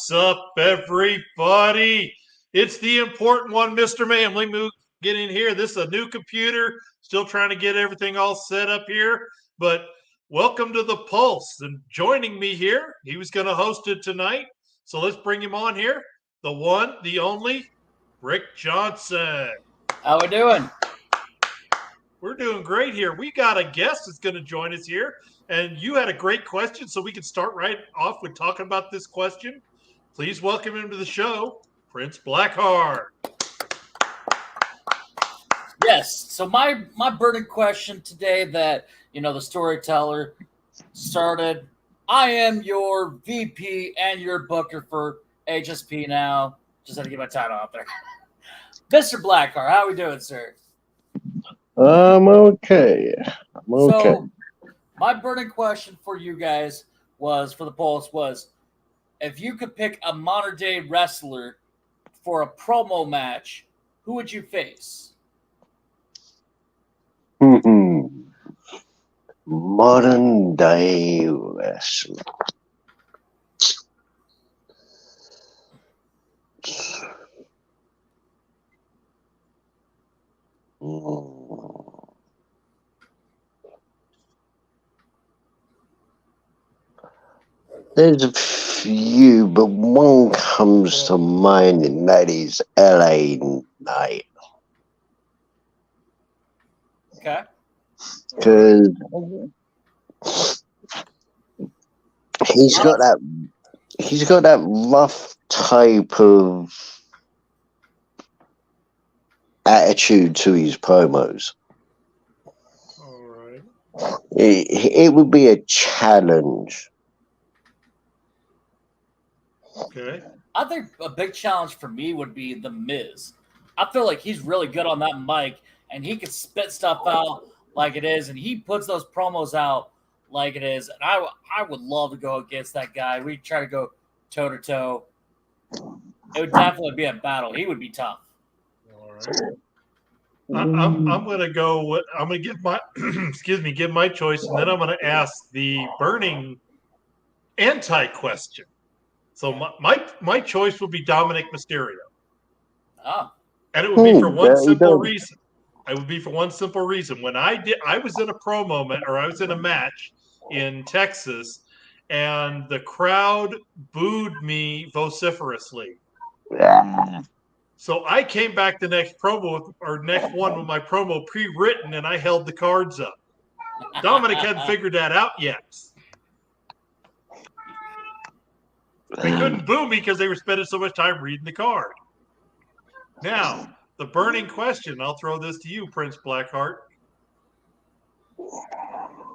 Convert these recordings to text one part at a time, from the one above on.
What's up, everybody? It's the important one, Mr. Manley. Get in here. This is a new computer. Still trying to get everything all set up here. But welcome to the Pulse. And joining me here, he was going to host it tonight. So let's bring him on here. The one, the only, Rick Johnson. How we doing? We're doing great here. We got a guest that's going to join us here. And you had a great question, so we can start right off with talking about this question. Please welcome him to the show, Prince Blackheart. Yes. So my burning question today that, the storyteller started, I am your VP and your booker for HSP now. Just had to get my title out there. Mr. Blackheart, how are we doing, sir? I'm okay. So my burning question for you guys for the Pulse was, if you could pick a modern day wrestler for a promo match, who would you face? Modern day wrestler. There's a few, but one comes to mind, and that is LA Knight. Okay. Because he's got that rough type of attitude to his promos. All right. It would be a challenge. Okay. I think a big challenge for me would be The Miz. I feel like he's really good on that mic, and he can spit stuff out like it is, and he puts those promos out like it is. And I would love to go against that guy. We'd try to go toe to toe. It would definitely be a battle. He would be tough. All right. I'm going to go. I'm going to give my give my choice, and then I'm going to ask the burning anti-question. So my choice would be Dominic Mysterio. Oh. And it would be for one simple reason. It would be for one simple reason. When I was in a I was in a match in Texas, and the crowd booed me vociferously. So I came back the next one with my promo pre-written, and I held the cards up. Dominic hadn't figured that out yet. They couldn't boo me because they were spending so much time reading the card. Now, the burning question, I'll throw this to you, Prince Blackheart.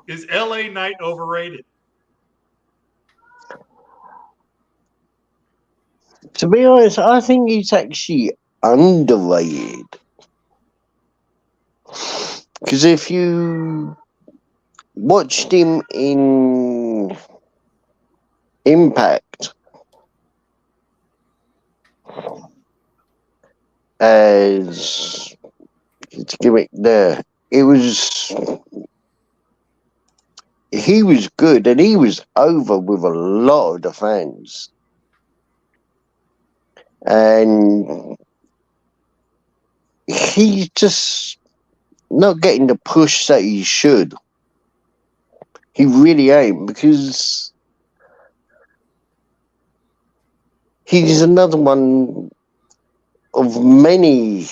Is LA Knight overrated? To be honest, I think he's actually underrated. Because if you watched him in Impact as its gimmick there, he was good, and he was over with a lot of the fans. And he's just not getting the push that he should. He really ain't, because he's another one of many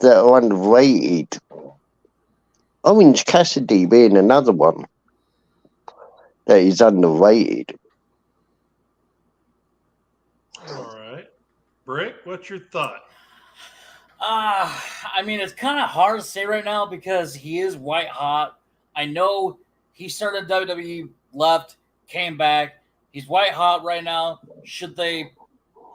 that are underrated. Orange Cassidy being another one that is underrated. All right. Brick, what's your thought? I mean, it's kind of hard to say right now because he is white hot. I know he started WWE, left, came back. He's white hot right now. Should they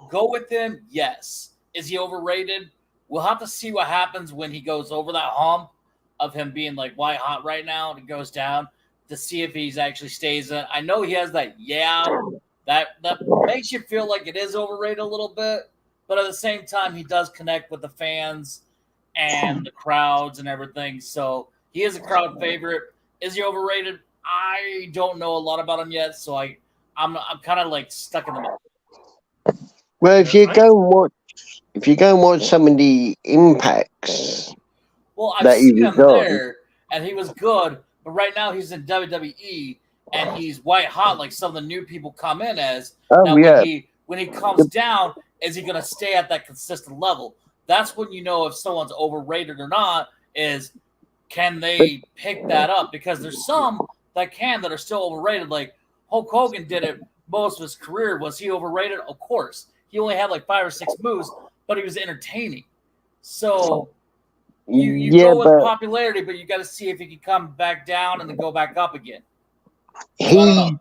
go with him? Yes. Is he overrated? We'll have to see what happens when he goes over that hump of him being like white hot right now and it goes down to see if he's actually stays in. I know he has that that makes you feel like it is overrated a little bit, but at the same time he does connect with the fans and the crowds and everything. So he is a crowd favorite. Is he overrated? I don't know a lot about him yet, so I'm kind of like stuck in the middle. Well, if you go and watch some of the impacts, well, I've seen him there, and he was good. But right now he's in WWE, and he's white hot like some of the new people come in as. Oh, now, yeah. when he comes down, is he going to stay at that consistent level? That's when you know if someone's overrated or not. Is can they pick that up? Because there's some that are still overrated. Like Hulk Hogan did it most of his career. Was he overrated? Of course. He only had like 5 or 6 moves, but he was entertaining. So you go with popularity, but you got to see if he can come back down and then go back up again. But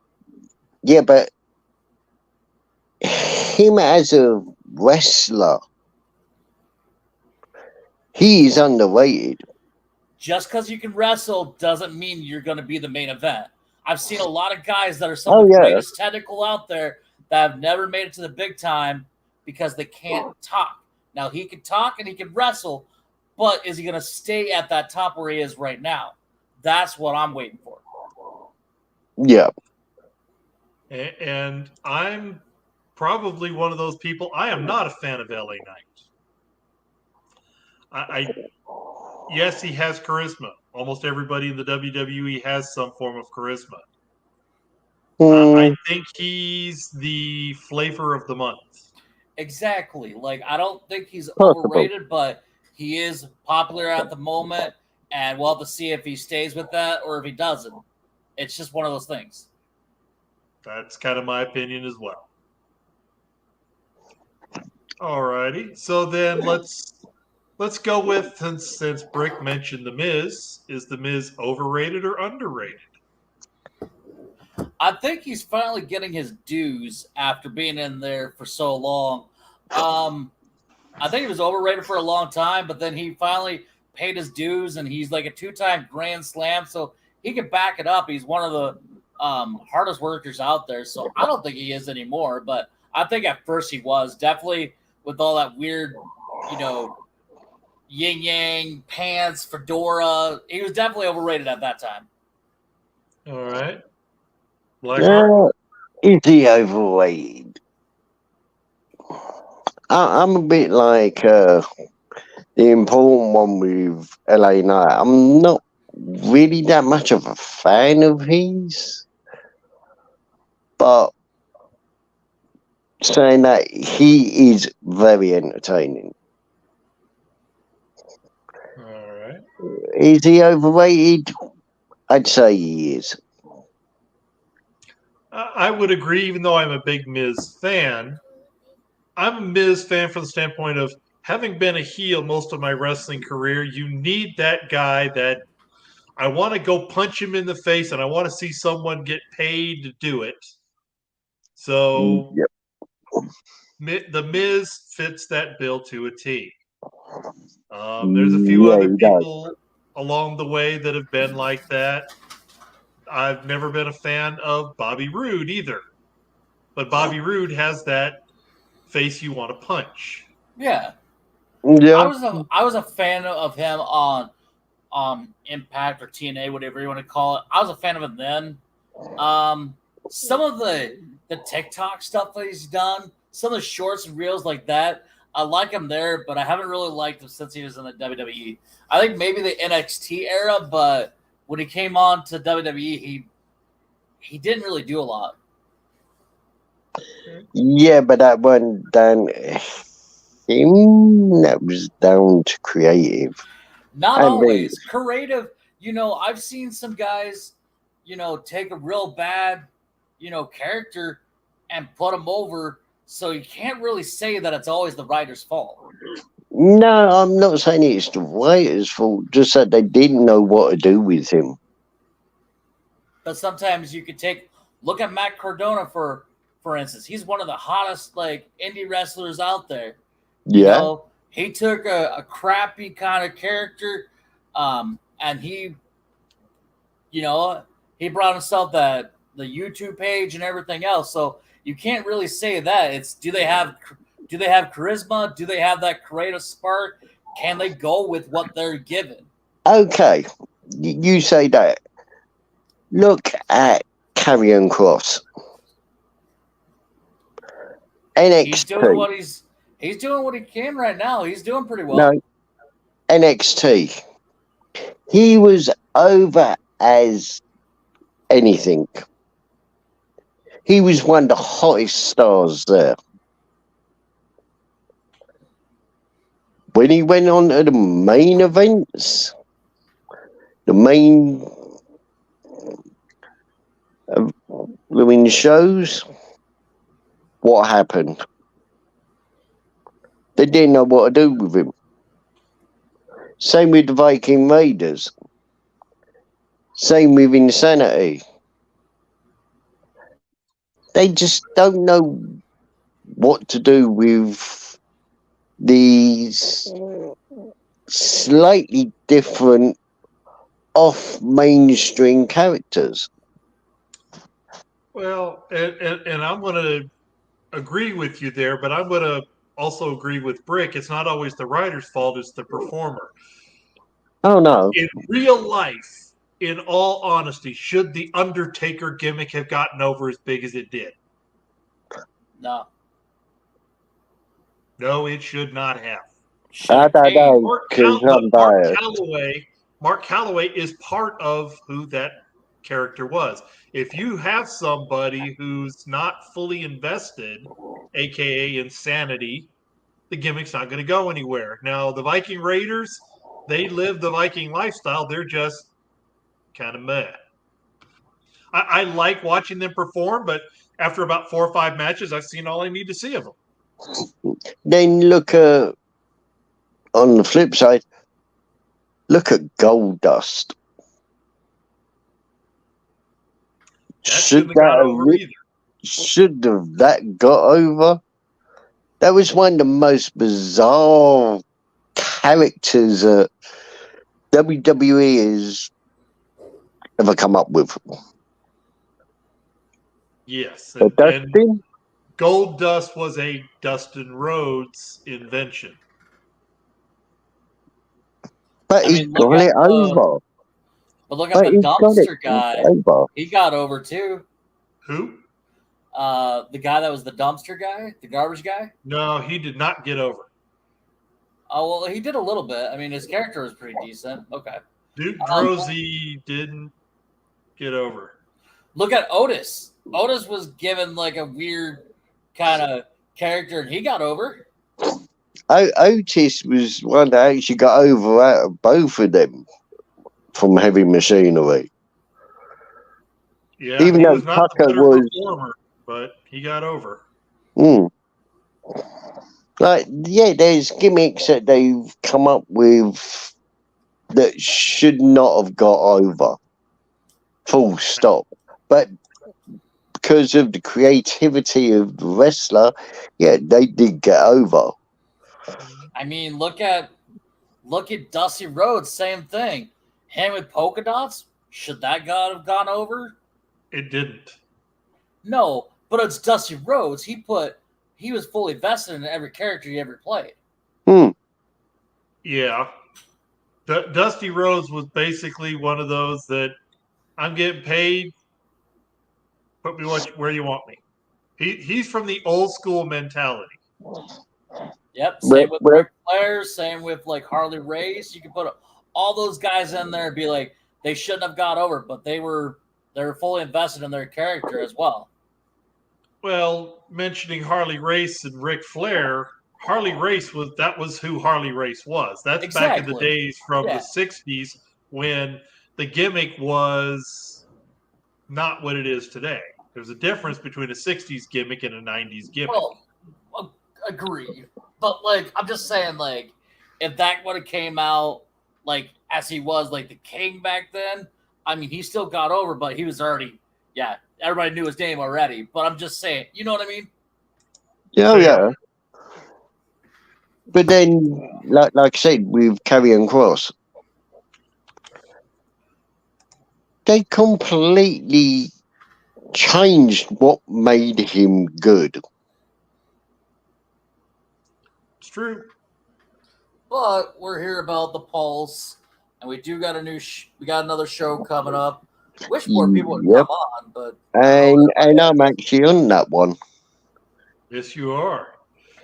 him as a wrestler, he's underrated. Just because you can wrestle doesn't mean you're going to be the main event. I've seen a lot of guys that are some of the greatest technical out there that have never made it to the big time because they can't talk. Now, he can talk and he can wrestle, but is he going to stay at that top where he is right now? That's what I'm waiting for. Yeah. And I'm probably one of those people. I am not a fan of LA Knight. Yes, he has charisma. Almost everybody in the WWE has some form of charisma. I think he's the flavor of the month. Exactly. Like, I don't think he's overrated, but he is popular at the moment, and we'll have to see if he stays with that or if he doesn't. It's just one of those things. That's kind of my opinion as well. All righty. So then let's go with, since Brick mentioned The Miz, is The Miz overrated or underrated? I think he's finally getting his dues after being in there for so long. I think he was overrated for a long time, but then he finally paid his dues, and he's like a 2-time Grand Slam, so he can back it up. He's one of the hardest workers out there, so I don't think he is anymore, but I think at first he was. Definitely with all that weird, yin-yang, pants, fedora. He was definitely overrated at that time. All right. Is he overrated? I'm a bit like the important one with LA Knight. I'm not really that much of a fan of his, but saying that, he is very entertaining. All right. Is he overrated? I'd say he is. I would agree, even though I'm a big Miz fan. I'm a Miz fan from the standpoint of having been a heel most of my wrestling career. You need that guy that I want to go punch him in the face, and I want to see someone get paid to do it. So the Miz fits that bill to a T. There's a few other people along the way that have been like that. I've never been a fan of Bobby Roode either. But Bobby Roode has that face you want to punch. Yeah. Yeah. I was a fan of him on Impact or TNA, whatever you want to call it. I was a fan of him then. Some of the TikTok stuff that he's done, some of the shorts and reels like that, I like him there, but I haven't really liked him since he was in the WWE. I think maybe the NXT era, but when he came on to WWE, he didn't really do a lot. Yeah, but that wasn't down him. That was down to creative. Not always. Creative, I've seen some guys, take a real bad, character and put them over. So you can't really say that it's always the writer's fault. No, I'm not saying it's the writer's fault, just that they didn't know what to do with him. But sometimes you could look at Matt Cardona for instance. He's one of the hottest indie wrestlers out there. Yeah. He took a crappy kind of character, and he brought himself the YouTube page and everything else. So you can't really say that. It's do they have charisma? Do they have that creative spark? Can they go with what they're given? Okay, you say that. Look at Karrion Kross. NXT. He's doing what he can right now. He's doing pretty well. No, NXT. He was over as anything. He was one of the hottest stars there. When he went on to the main events, the main women's shows, what happened? They didn't know what to do with him. Same with the Viking Raiders. Same with Insanity. They just don't know what to do with these slightly different off-mainstream characters. Well, and I'm going to agree with you there, but I'm going to also agree with Brick. It's not always the writer's fault, it's the performer. Oh, no. In real life, in all honesty, should the Undertaker gimmick have gotten over as big as it did? No. No, it should not have. I don't know. Mark Calloway is part of who that character was. If you have somebody who's not fully invested, aka Insanity, the gimmick's not going to go anywhere. Now, the Viking Raiders, they live the Viking lifestyle. They're just kind of meh. I like watching them perform, but after about 4 or 5 matches, I've seen all I need to see of them. Then look at, on the flip side, look at Goldust. Should have that got over? That was one of the most bizarre characters that WWE has ever come up with. Yes. And Goldust was a Dustin Rhodes invention. But he got it over. But look at the dumpster guy. He got over too. Who? The guy that was the dumpster guy, the garbage guy? No, he did not get over. Oh, well, he did a little bit. I mean, his character was pretty decent. Okay. Duke Droese didn't get over. Look at Otis. Otis was given like a weird kind of character, and he got over. Otis was one that actually got over out of both of them from Heavy Machinery. Yeah, even though Tucker was performer, but he got over. Like, yeah, there's gimmicks that they've come up with that should not have got over. Full stop. But because of the creativity of the wrestler, yeah, they did get over. I mean, look at Dusty Rhodes, same thing. Him with polka dots, should that have gone over? It didn't. No, but it's Dusty Rhodes. He was fully vested in every character he ever played. Yeah. Dusty Rhodes was basically one of those that I'm getting paid, put me where you want me. He's from the old school mentality. Yep, same with Ric Flair, same with like Harley Race. You can put all those guys in there and be like, they shouldn't have got over, but they were fully invested in their character as well. Well, mentioning Harley Race and Ric Flair, Harley Race was who Harley Race was. That's exactly. Back in the days from the 60s when the gimmick was not what it is today. There's a difference between a 60s gimmick and a 90s gimmick. Well, agree. But, like, I'm just saying, like, if that would have came out, like, as he was, like, the king back then, I mean, he still got over, but he was already, everybody knew his name already. But I'm just saying, you know what I mean? Yeah. But then, like I said, with Karrion Kross, they completely changed what made him good. It's true. But we're here about the Pulse, and we do got we got another show coming up. Wish more people would come on, but and I'm actually on that one. Yes, you are.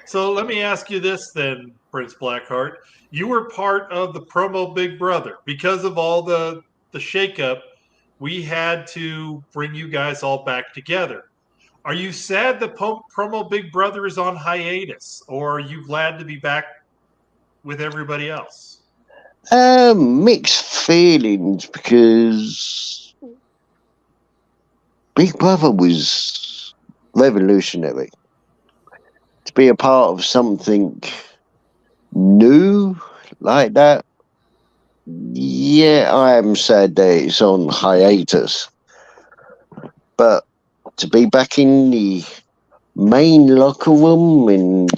So let me ask you this then, Prince Blackheart. You were part of the promo Big Brother. Because of all the shakeup, we had to bring you guys all back together. Are you sad the promo Big Brother is on hiatus, or are you glad to be back with everybody else? Mixed feelings, because Big Brother was revolutionary. To be a part of something new like that, yeah, I am sad that it's on hiatus. But to be back in the main locker room and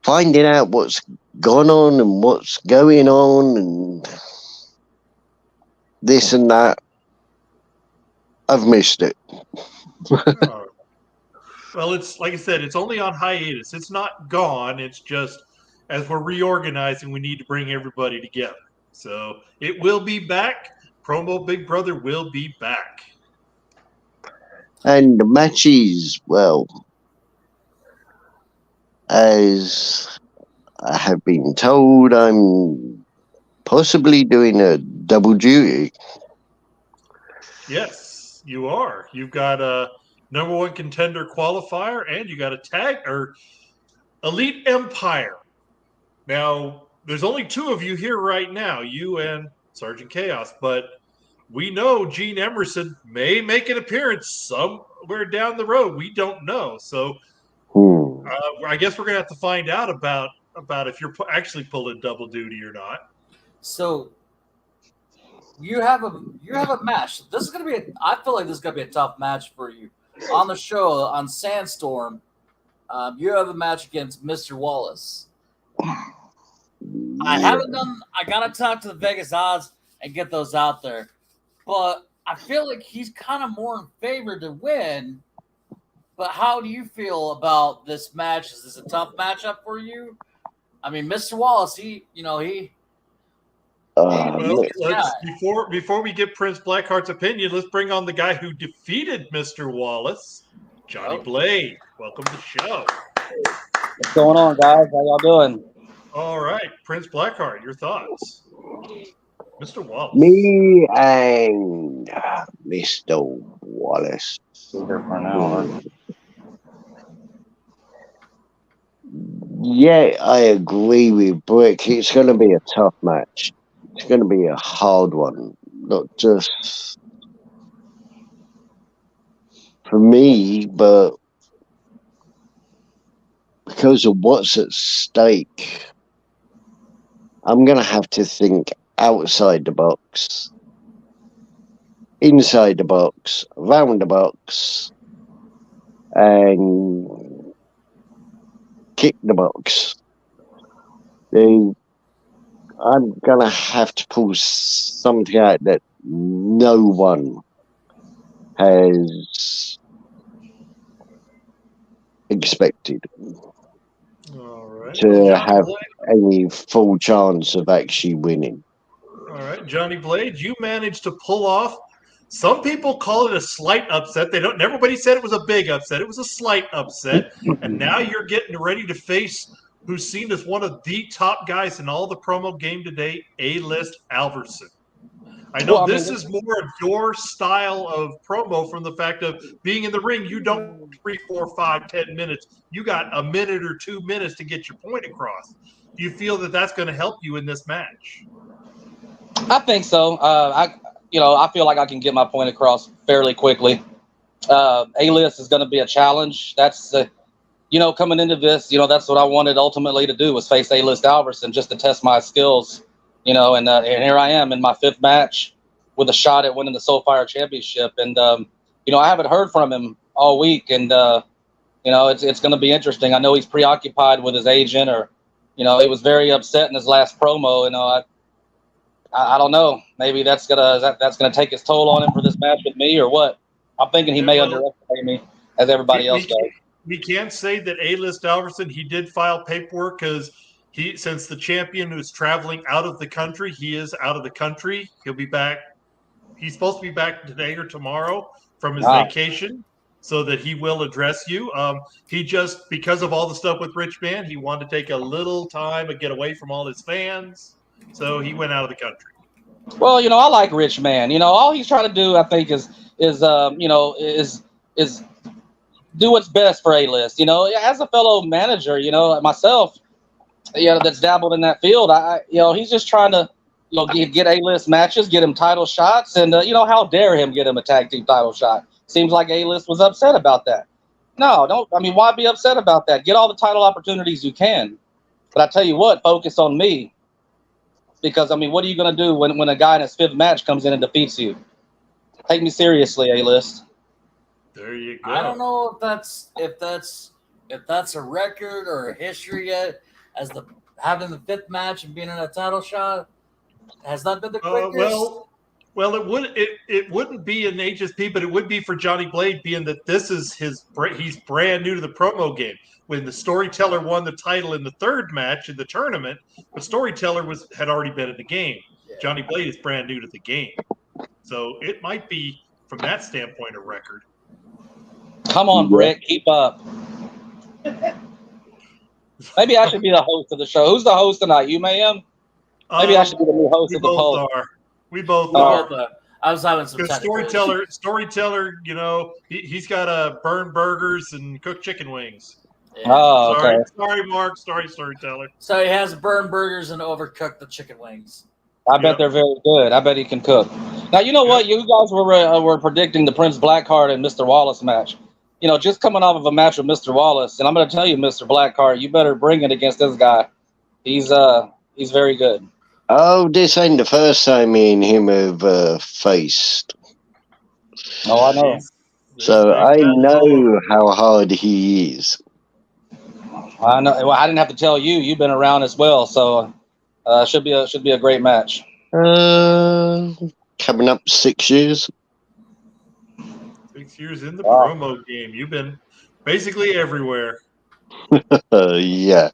finding out what's gone on and what's going on and this and that, I've missed it. Oh. Well, it's like I said, it's only on hiatus. It's not gone. It's just as we're reorganizing, we need to bring everybody together. So it will be back. Promo Big Brother will be back. And the matches, well, as I have been told, I'm possibly doing a double duty. Yes, you are. You've got a number one contender qualifier, and you got a tag or Elite Empire. Now, there's only two of you here right now, you and Sergeant Chaos, but we know Gene Emerson may make an appearance somewhere down the road. We don't know. So I guess we're going to have to find out about if you're actually pulling double duty or not. So you have a match. This is going to be I feel like this is going to be a tough match for you. On the show, on Sandstorm, you have a match against Mr. Wallace. I got to talk to the Vegas odds and get those out there. But I feel like he's kind of more in favor to win. But how do you feel about this match? Is this a tough matchup for you? I mean, Mr. Wallace, before we get Prince Blackheart's opinion, let's bring on the guy who defeated Mr. Wallace, Johnny Blade. Welcome to the show. What's going on, guys? How y'all doing? All right, Prince Blackheart, your thoughts, Mr. Wallace. Me and Mr. Wallace. Here for now. Yeah, I agree with Brick. It's going to be a tough match. It's going to be a hard one, not just for me, but because of what's at stake. I'm going to have to think outside the box, inside the box, around the box, and kick the box. I'm going to have to pull something out that no one has expected. All right. To have any full chance of actually winning. All right, Johnny Blade, you managed to pull off. Some people call it a slight upset. Everybody said it was a big upset. It was a slight upset, and now you're getting ready to face who's seen as one of the top guys in all the promo game today, A-List Alverson. I know this is more of your style of promo from the fact of being in the ring. You don't 3, 4, 5, 10 minutes. You got a minute or 2 minutes to get your point across. Do you feel that that's going to help you in this match? I think so. I feel like I can get my point across fairly quickly. A-List is going to be a challenge. That's coming into this, that's what I wanted ultimately to do, was face A-List Alverson just to test my skills. And here I am in my 5th match with a shot at winning the Soulfire Championship. And, I haven't heard from him all week. And, it's going to be interesting. I know he's preoccupied with his agent, or, he was very upset in his last promo. I don't know. Maybe that's gonna take its toll on him for this match with me, or what? I'm thinking he may underestimate me, as everybody else does. We can't say that A-List Alverson, he did file paperwork because since the champion was traveling out of the country, he is out of the country. He'll be back. He's supposed to be back today or tomorrow from his vacation. so that he will address you. He just, because of all the stuff with Rich Mann, he wanted to take a little time and get away from all his fans, so he went out of the country. Well, I like Rich Mann. All he's trying to do, I think, is do what's best for A-List. As a fellow manager, myself, that's dabbled in that field, he's just trying to, get A-List matches, get him title shots, and how dare him get him a tag team title shot? Seems like A-List was upset about that. No, don't. I mean, why be upset about that? Get all the title opportunities you can. But I tell you what, focus on me. Because, what are you going to do when a guy in his 5th match comes in and defeats you? Take me seriously, A-List. There you go. I don't know if that's a record or a history yet, as having the 5th match and being in a title shot. Has that been the quickest? Well, it wouldn't be in HSP, but it would be for Johnny Blade, being that this is he's brand new to the promo game. When the Storyteller won the title in the 3rd match in the tournament, but Storyteller had already been in the game. Yeah. Johnny Blade is brand new to the game, so it might be from that standpoint a record. Come on, Brick, keep up. Maybe I should be the host of the show. Who's the host tonight? You, Mayhem? Maybe I should be the new host of the poll. We both are. I was having some Storyteller, he's got to burn burgers and cook chicken wings. Yeah. Oh, okay. Sorry, Mark. Sorry, Storyteller. So he has burn burgers and overcook the chicken wings. I bet they're very good. I bet he can cook. Now, you know what? You guys were predicting the Prince Blackheart and Mr. Wallace match. Just coming off of a match with Mr. Wallace, and I'm going to tell you, Mr. Blackheart, you better bring it against this guy. He's very good. Oh, this ain't the first time me and him have faced. Oh, I know. So I know how hard he is. I know. Well, I didn't have to tell you. You've been around as well, so should be a great match. Coming up 6 years. 6 years in the promo game. You've been basically everywhere. Yeah.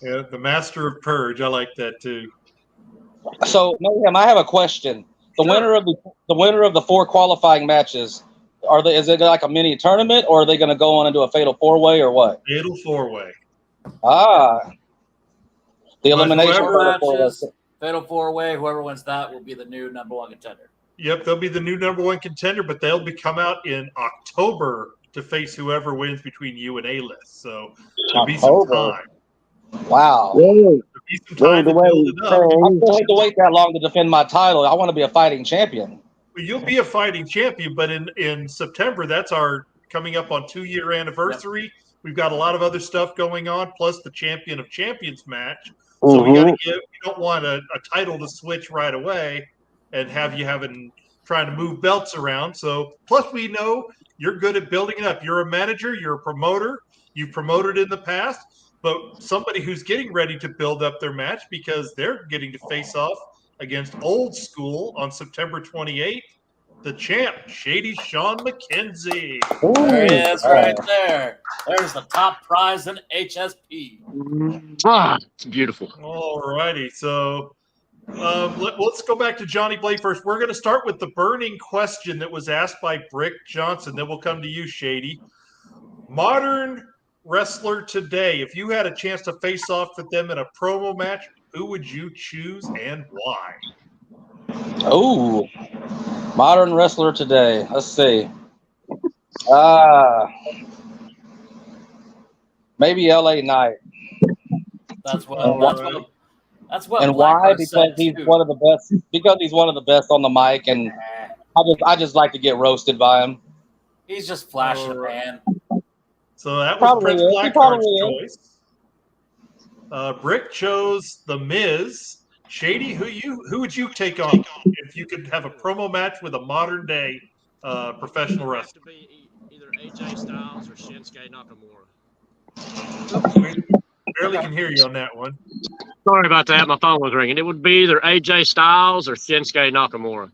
Yeah, the master of purge. I like that too. So, Mayhem, I have a question. The winner of the 4 qualifying matches, is it like a mini tournament, or are they going to go on and do a fatal 4-way, or what? Fatal 4-way. The elimination fatal 4-way. Whoever wins that will be the new #1 contender. Yep, they'll be the new #1 contender, but they'll come out in October to face whoever wins between you and A-List. So there'll be some time. Wow. There'll be some time to build it up. I don't have to wait that long to defend my title. I want to be a fighting champion. Well, you'll be a fighting champion, but in September, that's our coming up on 2-year anniversary. Yep. We've got a lot of other stuff going on, plus the Champion of Champions match. So we don't want a title to switch right away and have you trying to move belts around. So plus we know you're good at building it up. You're a manager, you're a promoter, you've promoted in the past, but somebody who's getting ready to build up their match because they're getting to face off against Old School on September 28th. The champ, Shady Sean McKenzie. There he is right there. There's the top prize in HSP. It's beautiful. All righty. So let's go back to Johnny Blade first. We're going to start with the burning question that was asked by Brick Johnson. Then we'll come to you, Shady. Modern wrestler today, if you had a chance to face off with them in a promo match, who would you choose and why? Oh, modern wrestler today. Let's see. Maybe LA Knight. That's what. And why? Because he's one of the best. Because he's one of the best on the mic, and I just like to get roasted by him. He's just flashing, man. So that was Prince Blackheart's choice. Brick chose The Miz. Shady, who would you take on if you could have a promo match with a modern day professional wrestler? It would be either AJ Styles or Shinsuke Nakamura. Barely can hear you on that one. Sorry about that. My phone was ringing. It would be either AJ Styles or Shinsuke Nakamura.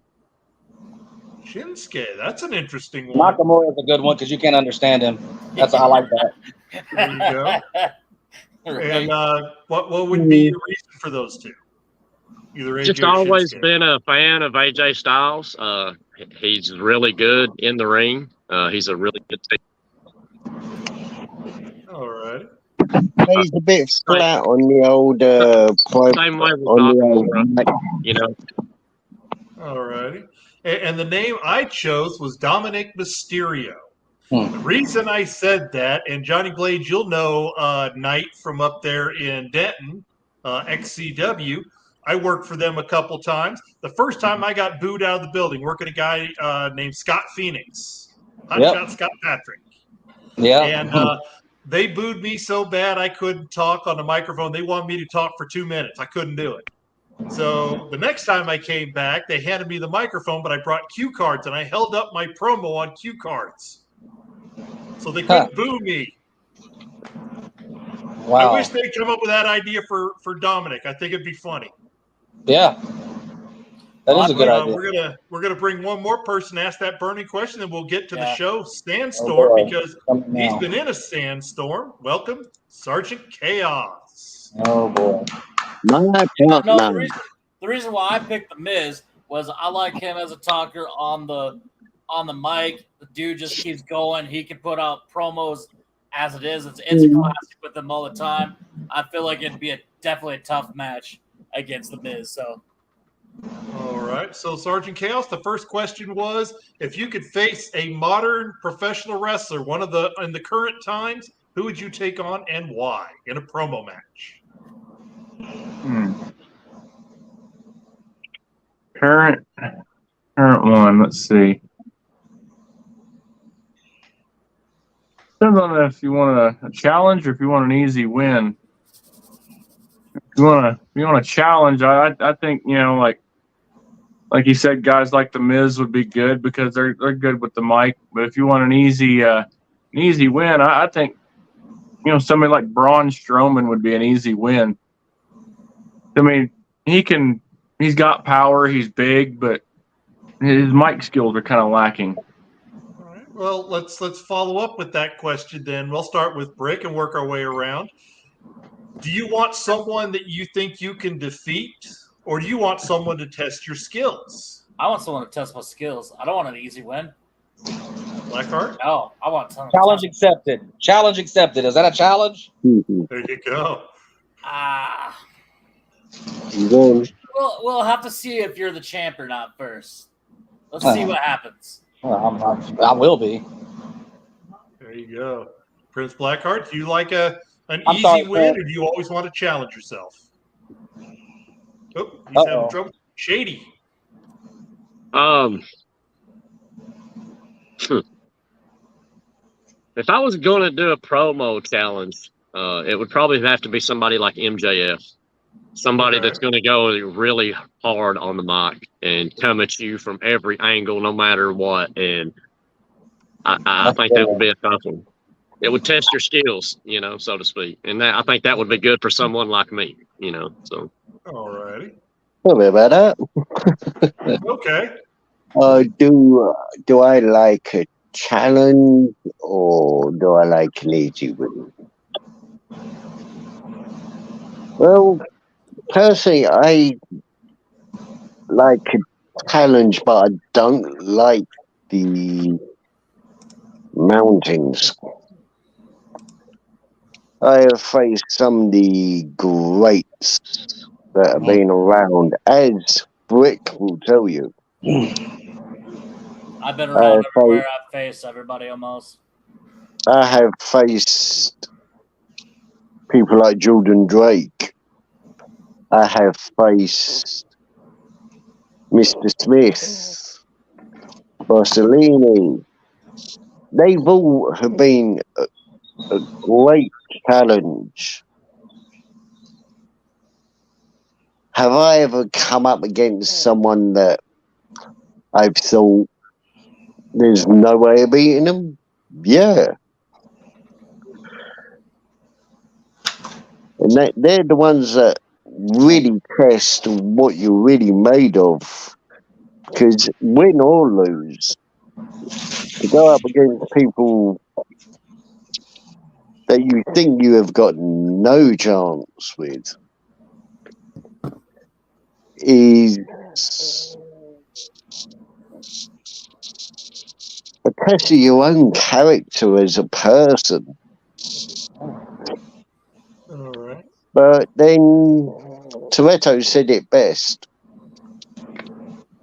Shinsuke, that's an interesting one. Nakamura is a good one because you can't understand him. That's I like that. There you go. And what would be the reason for those two? Either AJ just always been a fan of AJ Styles. He's really good in the ring. He's a really good team. All right. He's a bit flat on the old Same way with Nakamura, you know. All righty. And the name I chose was Dominic Mysterio. The reason I said that, and Johnny Blades, you'll know Knight from up there in Denton, XCW. I worked for them a couple times. The first time I got booed out of the building, working a guy named Scott Phoenix. Hotshot Scott Patrick. Yeah. And they booed me so bad I couldn't talk on the microphone. They wanted me to talk for 2 minutes. I couldn't do it. So the next time I came back, they handed me the microphone, but I brought cue cards, and I held up my promo on cue cards. So they couldn't boo me. Wow. I wish they'd come up with that idea for Dominic. I think it'd be funny. Yeah. That is a good idea. We're gonna bring one more person to ask that burning question, and we'll get to the show Sandstorm because he's been in a sandstorm. Welcome, Sergeant Chaos. Oh boy. The reason why I picked the Miz was I like him as a talker on the mic. The dude just keeps going. He can put out promos as it is. It's a classic with him all the time. I feel like it'd be definitely a tough match against the Miz. So. All right. So, Sergeant Chaos, the first question was, if you could face a modern professional wrestler, in the current times, who would you take on and why in a promo match? Current one. Let's see. Depends on if you want a challenge or if you want an easy win. If you want a challenge, I think like you said, guys like the Miz would be good because they're good with the mic. But if you want an easy win, I think somebody like Braun Strowman would be an easy win. I mean, he's got power, he's big, but his mic skills are kind of lacking. All right. Well, let's follow up with that question then. We'll start with Brick and work our way around. Do you want someone that you think you can defeat, or do you want someone to test your skills? I want someone to test my skills. I don't want an easy win. Blackheart? No, I want challenge accepted. Challenge accepted. Is that a challenge? There you go. We'll have to see if you're the champ or not first. Let's see what happens. I will be. There you go. Prince Blackheart, do you like an easy win, or do you always want to challenge yourself? Oh, he's having trouble. Shady. If I was going to do a promo challenge, it would probably have to be somebody like MJF. Somebody that's going to go really hard on the mic and come at you from every angle, no matter what. And I think that would be a tough one. It would test your skills, so to speak. And I think that would be good for someone like me, so. All righty. Tell me about that. Okay. Do I like a challenge or do I like an easy win? Well, personally, I like a challenge, but I don't like the mountains. I have faced some of the greats that have been around, as Brick will tell you. I've been around everywhere. I've faced everybody almost. I have faced people like Jordan Drake. I have faced Mr. Smith, Barcelini. They've all have been a great challenge. Have I ever come up against someone that I've thought there's no way of beating them? Yeah. And they're the ones that really test what you're really made of. Because win or lose, to go up against people that you think you have got no chance with is a test your own character as a person. All right. But then Toretto said it best.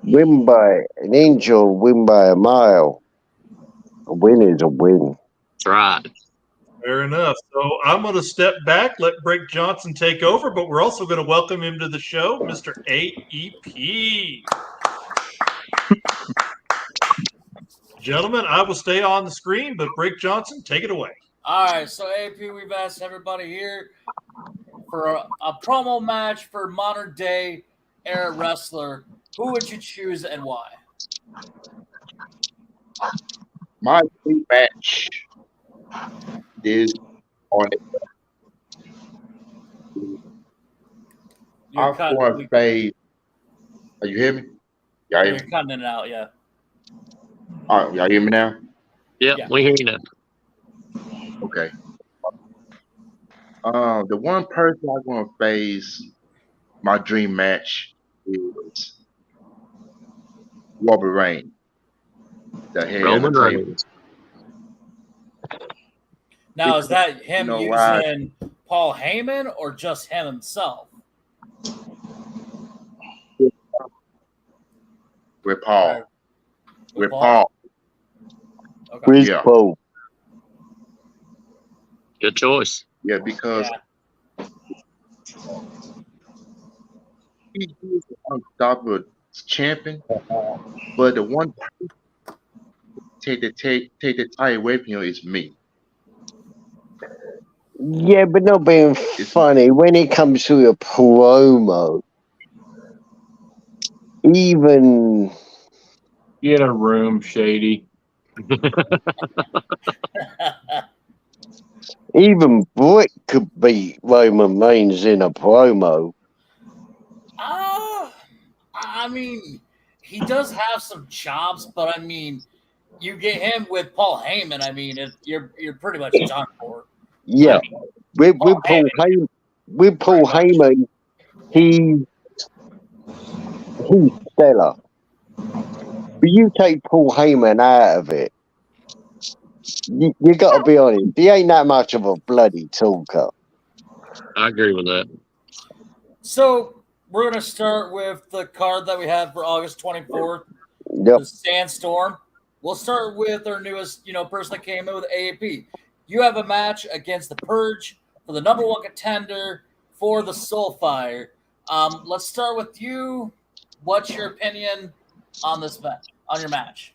Win by an inch or win by a mile. A win is a win. That's right. Fair enough. So I'm going to step back, let Brick Johnson take over, but we're also going to welcome him to the show, Mr. AEP. Gentlemen, I will stay on the screen, but Brick Johnson, take it away. All right, so AP, we've asked everybody here for a promo match for modern day era wrestler. Who would you choose and why? My dream match is on it. I'm going to face. Are you hear me? Y'all hear You're me? cutting it out, yeah. All right, y'all hear me now? Yeah, we hear you now. Okay. The one person I'm going to face my dream match is Roman Reigns. The head Roman of the table. Reigns. Now, is that him You know why? using Paul Heyman or just him himself? With Paul. Right. With Paul. Okay. Chris Yeah. Paul. Good choice. Yeah, because Yeah. he is an unstoppable champion, but the one person take the title away from him is me. Yeah, but not being funny. When it comes to a promo, even Get a room, Shady. even Brick could beat Roman Reigns in a promo. I mean, he does have some chops, but I mean, you get him with Paul Heyman. I mean, you're pretty much done for. Yeah, with Paul Heyman, he's stellar. But you take Paul Heyman out of it, you got to be honest. He ain't that much of a bloody talker. I agree with that. So we're gonna start with the card that we had for August 24th, Yep. the Sandstorm. We'll start with our newest, person that came in with AAP. You have a match against the Purge for the number one contender for the Soulfire. Let's start with you. What's your opinion on this match? On your match?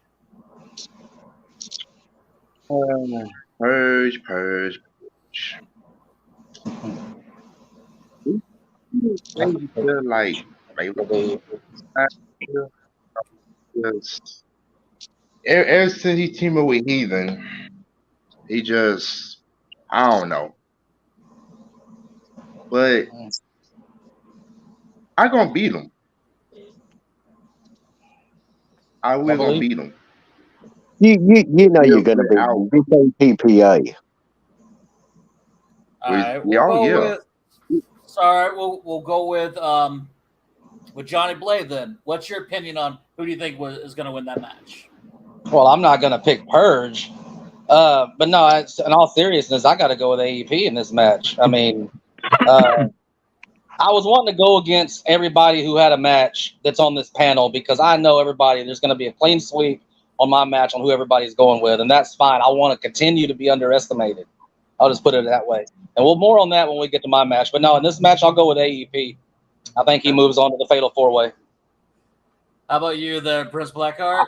Purge. I feel like ever since he teamed up with Heathen, he just, I don't know. But I gonna beat him. I will gonna beat him. You know you're going to beat him. This ain't PPA. All right, we'll go with Johnny Blade then. What's your opinion on who do you think is going to win that match? Well, I'm not going to pick Purge. But no, in all seriousness, I got to go with AEP in this match. I mean, I was wanting to go against everybody who had a match that's on this panel because I know everybody, there's going to be a clean sweep on my match on who everybody's going with, and that's fine. I want to continue to be underestimated. I'll just put it that way. And we'll more on that when we get to my match. But no, in this match, I'll go with AEP. I think he moves on to the Fatal 4-Way. How about you there, Prince Blackheart?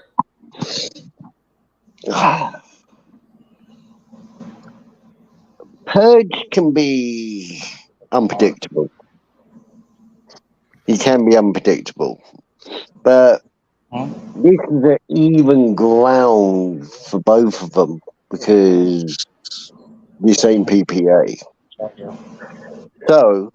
Purge can be unpredictable. He can be unpredictable. But this is an even ground for both of them because this ain't PPA. So,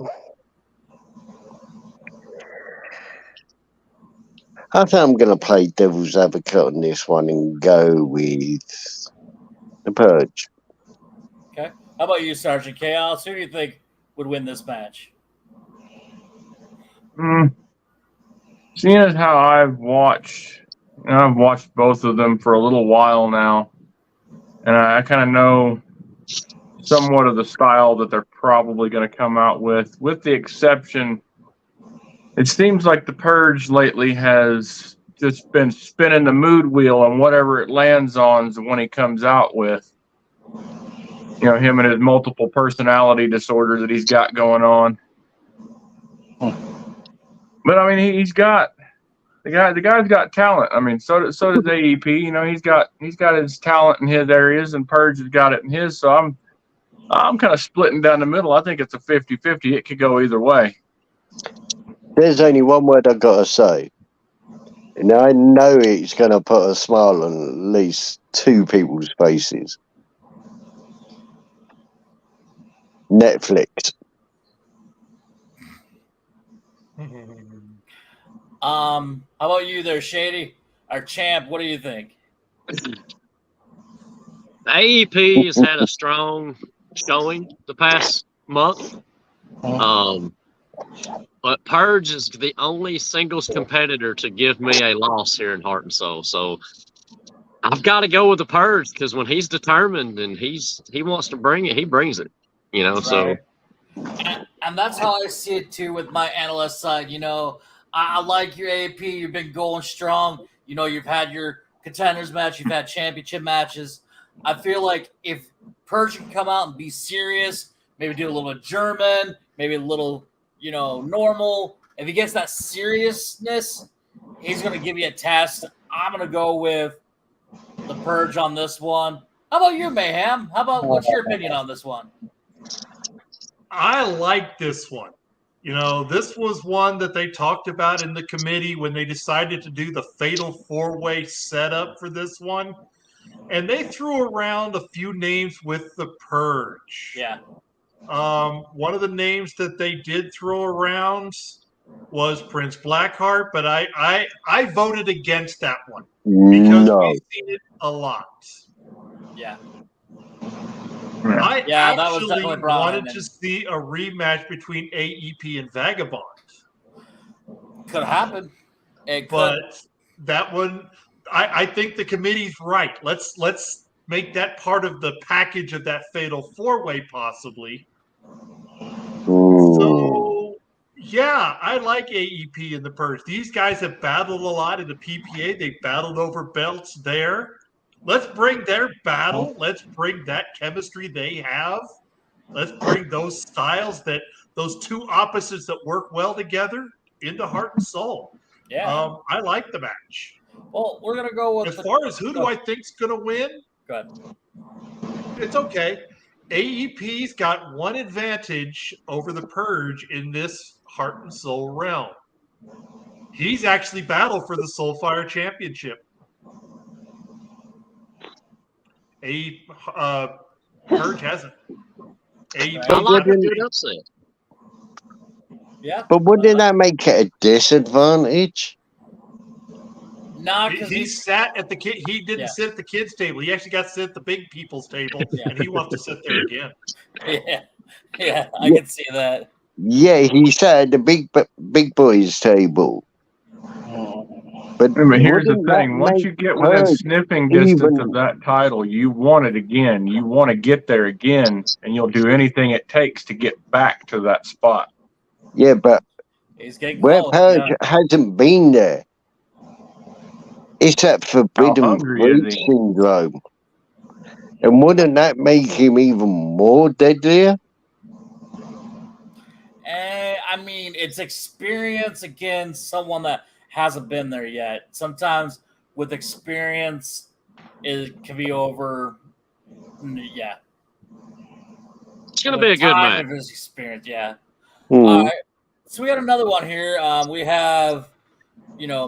I think I'm going to play devil's advocate on this one and go with the Purge. Okay. How about you, Sergeant Chaos? Who do you think would win this match? Seeing as how I've watched both of them for a little while now, and I kind of know somewhat of the style that they're probably going to come out with the exception. It seems like the Purge lately has just been spinning the mood wheel, and whatever it lands on is the one he comes out with. You know, him and his multiple personality disorder that he's got going on. But I mean, he's got the guy's got talent. I mean, so does AEP. You know, he's got his talent in his areas, and Purge has got it in his. So I'm kind of splitting down the middle. I think it's a 50-50. It could go either way. There's only one word I gotta say, and I know it's gonna put a smile on at least two people's faces. Netflix. How about you there, Shady? Our champ, what do you think? AEP has had a strong showing the past month. But Purge is the only singles competitor to give me a loss here in Heart and Soul. So I've got to go with the Purge because when he's determined and he wants to bring it, he brings it. You know, so. And that's how I see it too with my analyst side. You know, I like your AP. You've been going strong. You know, you've had your contenders match. You've had championship matches. I feel like if Purge can come out and be serious, maybe do a little bit German, maybe a little, you know, normal. If he gets that seriousness, he's going to give you a test. I'm going to go with the Purge on this one. How about you, Mayhem? What's your opinion on this one? I like this one. You know, this was one that they talked about in the committee when they decided to do the fatal four-way setup for this one. And they threw around a few names with the Purge. Yeah. One of the names that they did throw around was Prince Blackheart, but I voted against that one because we've seen it a lot. Yeah. I that was actually definitely brought wanted to see a rematch between AEP and Vagabond. Could happen. But that one, I think the committee's right. Let's make that part of the package of that fatal four-way possibly. So, yeah, I like AEP and the Purge. These guys have battled a lot in the PPA. They battled over belts there. Let's bring their battle. Let's bring that chemistry they have. Let's bring those styles those two opposites that work well together into Heart and Soul. Yeah. I like the match. Well, we're going to go with... As far as who do I think's going to win? Go ahead. It's okay. AEP's got one advantage over the Purge in this Heart and Soul realm. He's actually battled for the Soulfire Championship. Purge hasn't. I like a good upset. Yeah. But wouldn't that make it a disadvantage? No, he sat at the kid. He didn't sit at the kids' table. He actually got to sit at the big people's table, and he wants to sit there again. Yeah, I can see that. Yeah, he sat at the big boys' table. But here's the thing: once you get within sniffing distance of that title, you want it again. You want to get there again, and you'll do anything it takes to get back to that spot. Yeah, but where Purge hasn't been there. It's that forbidden fruit syndrome. And wouldn't that make him even more deadlier? I mean, it's experience against someone that hasn't been there yet. Sometimes with experience, it can be over. Yeah. It's going to be a good match. Experience, yeah. All right. So we got another one here. We have...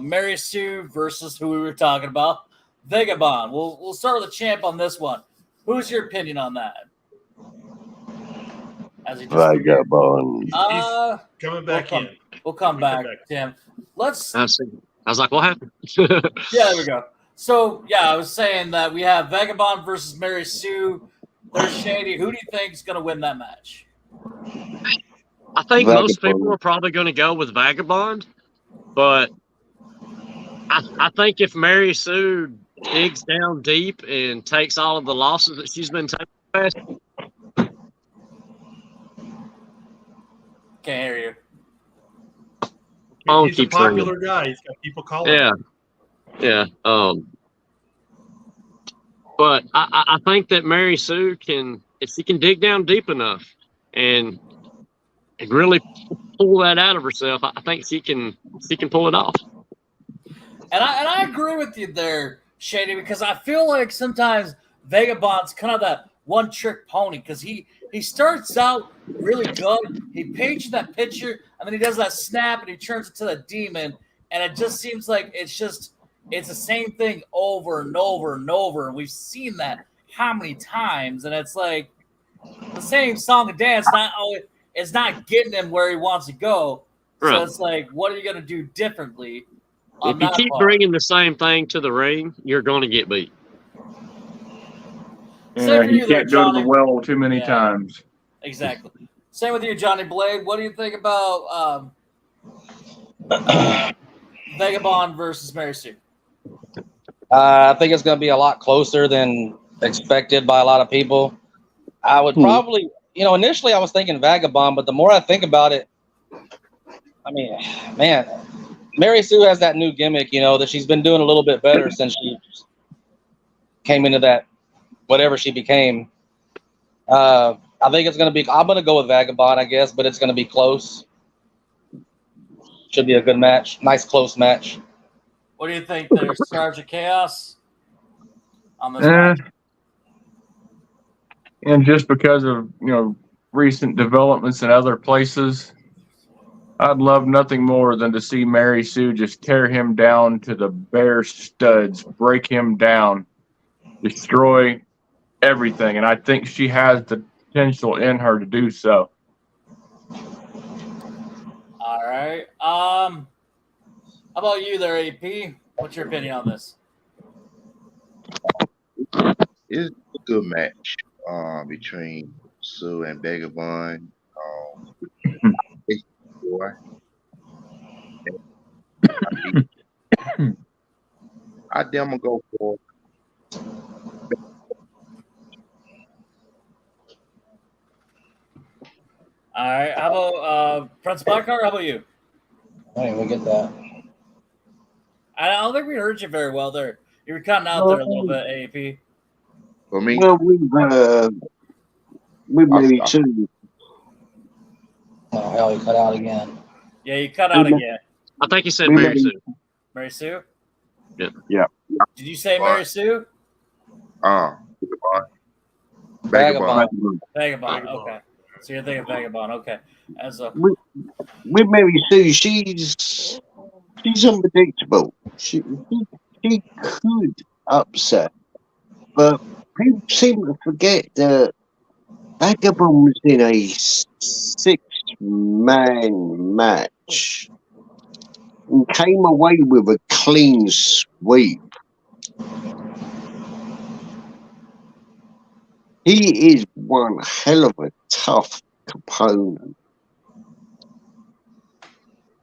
Mary Sue versus who we were talking about, Vagabond. We'll start with the champ on this one. Who's your opinion on that? Vagabond. He's coming back in. We'll come back, Tim. Let's. I was like, what happened? Yeah, there we go. So I was saying that we have Vagabond versus Mary Sue. There's Shady. Who do you think is going to win that match? I think most people are probably going to go with Vagabond, but I think if Mary Sue digs down deep and takes all of the losses that she's been taking. Can't hear you. Phone He's a keeps popular guy. He's got people calling. Yeah. But I think that Mary Sue can, if she can dig down deep enough and really pull that out of herself, I think she can pull it off. And I agree with you there, Shady, because I feel like sometimes Vagabond's kind of that one-trick pony because he starts out really good. He paints that picture, and then he does that snap, and he turns into the demon, and it just seems like it's the same thing over and over and over, and we've seen that how many times, and it's like the same song and dance. It's not getting him where he wants to go. So Right. it's like, what are you going to do differently? If you keep bringing the same thing to the ring, you're going to get beat. Yeah, you can't go to the well too many times. Exactly. Same with you, Johnny Blade. What do you think about Vagabond versus Mary Sue? I think it's going to be a lot closer than expected by a lot of people. I would probably, initially I was thinking Vagabond, but the more I think about it, I mean, man, Mary Sue has that new gimmick, that she's been doing a little bit better since she came into that, whatever she became. I think it's going to be, I'm going to go with Vagabond, I guess, but it's going to be close. Should be a good match. Nice, close match. What do you think there, Sergeant Chaos? On this match? And just because of, recent developments in other places, I'd love nothing more than to see Mary Sue just tear him down to the bare studs, break him down, destroy everything. And I think she has the potential in her to do so. All right. How about you there, AP? What's your opinion on this? It's a good match between Sue and Vagabond. I think I'm gonna go for. All right. How about Prince Blackheart? How about you? I didn't even get that. I don't think we heard you very well there. You were cutting out there a little bit, AP. For me, Well, we've Mary Sue. Oh, hell, he cut out again. Yeah, you cut out again. I think you said Mary Sue. Mary Sue? Yeah. Did you say Mary Sue? Vagabond. Vagabond. Okay. So you're thinking Vagabond. Okay. With Mary Sue, she's unpredictable. She could upset, but people seem to forget that Vagabond was in a 6-man match and came away with a clean sweep. He is one hell of a tough opponent.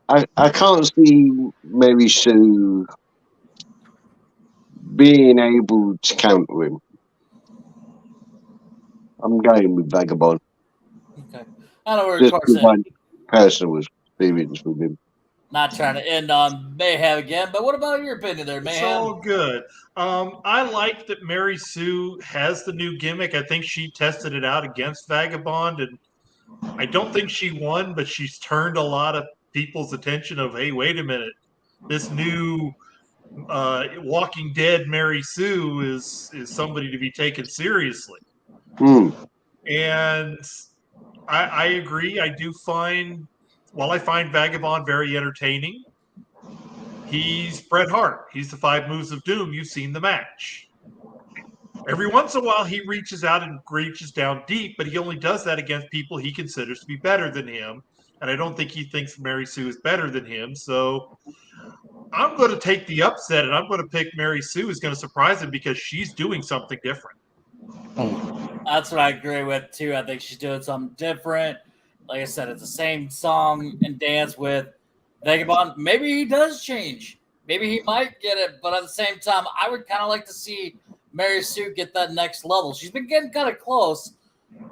I can't see Mary Sue being able to counter him. I'm going with Vagabond. Okay. I know we're Just my personal experience with him. not trying to end on Mayhem again, but what about your opinion there, It's Mayhem? all good. I like that Mary Sue has the new gimmick. I think she tested it out against Vagabond, and I don't think she won, but she's turned a lot of people's attention of, hey, wait a minute. This new Walking Dead Mary Sue is somebody to be taken seriously. And I agree. I do find, while I find Vagabond very entertaining, he's Bret Hart. He's the 5 Moves of Doom. You've seen the match. Every once in a while, he reaches out and reaches down deep, but he only does that against people he considers to be better than him. And I don't think he thinks Mary Sue is better than him. So I'm going to take the upset, and I'm going to pick Mary Sue is going to surprise him because she's doing something different. That's what I agree with, too. I think she's doing something different. Like I said, it's the same song and dance with Vagabond. Maybe he does change maybe he might get it, but at the same time, I would kind of like to see Mary Sue get that next level. She's been getting kind of close.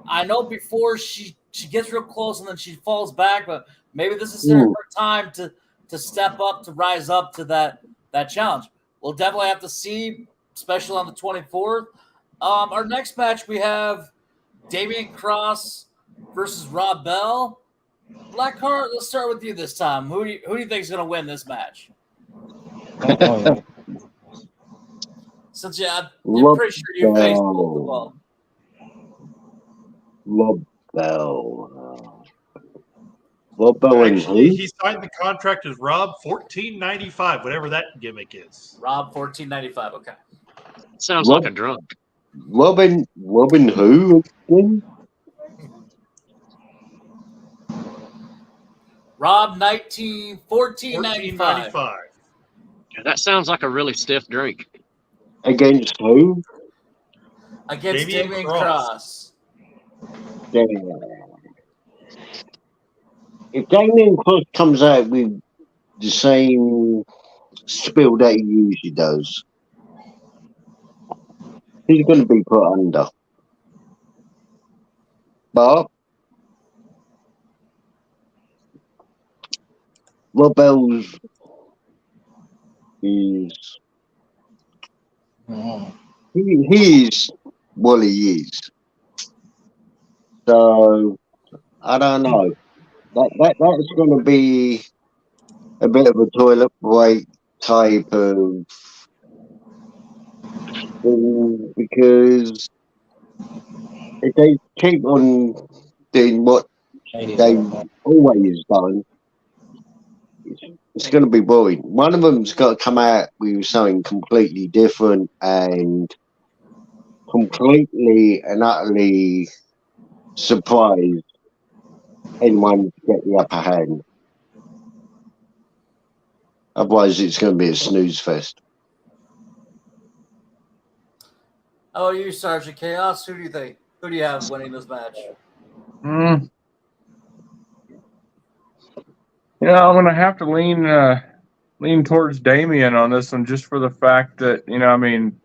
I know before she gets real close and then she falls back, but maybe this is her time to step up, to rise up to that challenge. We'll definitely have to see, especially on the 24th. Our next match, we have Damian Cross versus Rob Bell. Blackheart, let's start with you this time. Who do you think is going to win this match? Since I'm pretty sure you faced both of them. Rob Bell. Rob Bell Actually, he signed the contract as Rob 1495, whatever that gimmick is. Rob 1495. Okay. Sounds like a drunk. Robin who again? Rob 1495. Yeah, that sounds like a really stiff drink. Against who? Against Damian Cross. Damien. If Damian Cross comes out with the same spill that he usually does, he's going to be put under. But Rob Bell's is he is what he is. So I don't know. That's going to be a bit of a toilet break type of thing, because if they keep on doing what they've always done, it's going to be boring. One of them's got to come out with something completely different and completely and utterly surprise anyone to get the upper hand. Otherwise, it's going to be a snooze fest. Oh, you, Sergeant Chaos. Who do you think? Who do you have winning this match? Yeah, I'm going to have to lean towards Damian on this one, just for the fact that, I mean,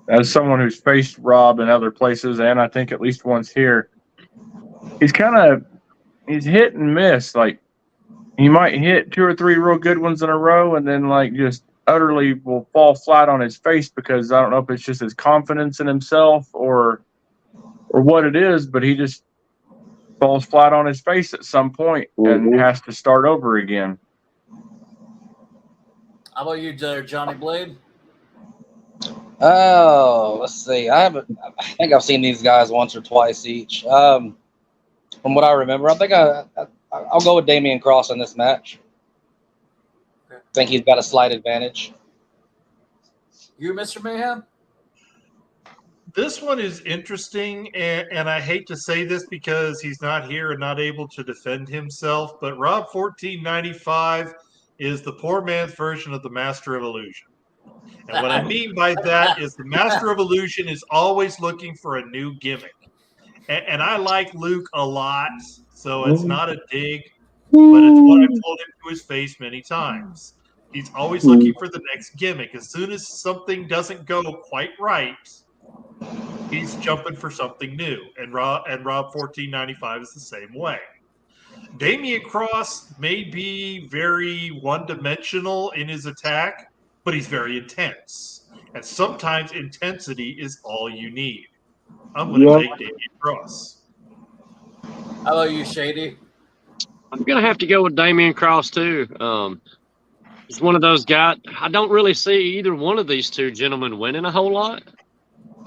as someone who's faced Rob in other places, and I think at least once here, he's hit and miss. Like, he might hit 2 or 3 real good ones in a row, and then just utterly will fall flat on his face, because I don't know if it's just his confidence in himself or what it is, but he just falls flat on his face at some point and has to start over again. How about you, Johnny Blade? Oh, let's see. I think I've seen these guys once or twice each. From what I remember, I think I'll go with Damian Cross in this match. Okay. I think he's got a slight advantage. You, Mr. Mayhem? This one is interesting, and I hate to say this because he's not here and not able to defend himself, but Rob 1495 is the poor man's version of the Master of Illusion. And what I mean by that is the Master of Illusion is always looking for a new gimmick. And I like Luke a lot, so it's not a dig, but it's what I've told him to his face many times. He's always looking for the next gimmick. As soon as something doesn't go quite right, he's jumping for something new. And Rob 1495 is the same way. Damian Cross may be very one-dimensional in his attack, but he's very intense. And sometimes intensity is all you need. I'm going to take Damian Cross. How about you, Shady? I'm going to have to go with Damian Cross, too. He's one of those guys. I don't really see either one of these two gentlemen winning a whole lot.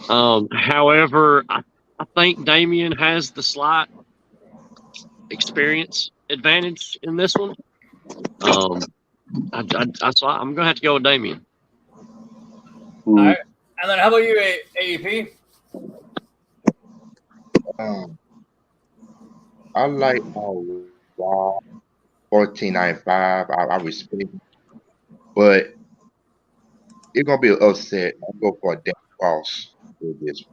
However, I think Damian has the slight experience advantage in this one. So I'm going to have to go with Damian. All right. And then how about you, AEP? I like Raw 1495. I respect it. But it's going to be an upset. I'll go for a Damian Cross with this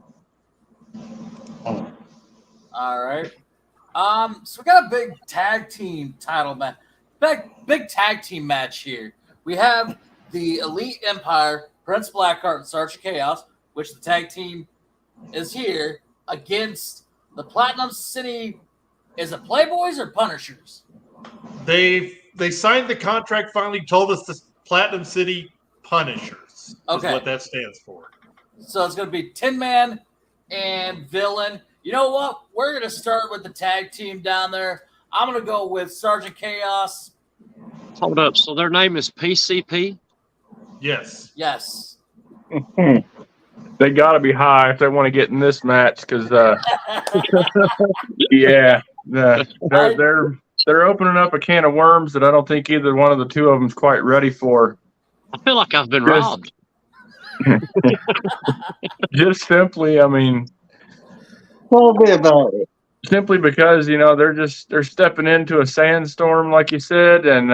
one. All right. So we got a big tag team title match. Big tag team match here. We have the Elite Empire, Prince Blackheart and Sergeant Chaos, which the tag team is here, against the Platinum City. Is it Playboys or Punishers? They signed the contract. Finally, told us the Platinum City Punishers. Okay, is what that stands for. So it's going to be Tin Man and Villain. You know what? We're going to start with the tag team down there. I'm going to go with Sergeant Chaos. Hold up. So their name is PCP? Yes. Yes. They got to be high if they want to get in this match because, yeah, they're opening up a can of worms that I don't think either one of the two of them's quite ready for. I feel like I've been robbed. Just simply, I mean, Tell me about it. simply because they're stepping into a sandstorm, like you said, and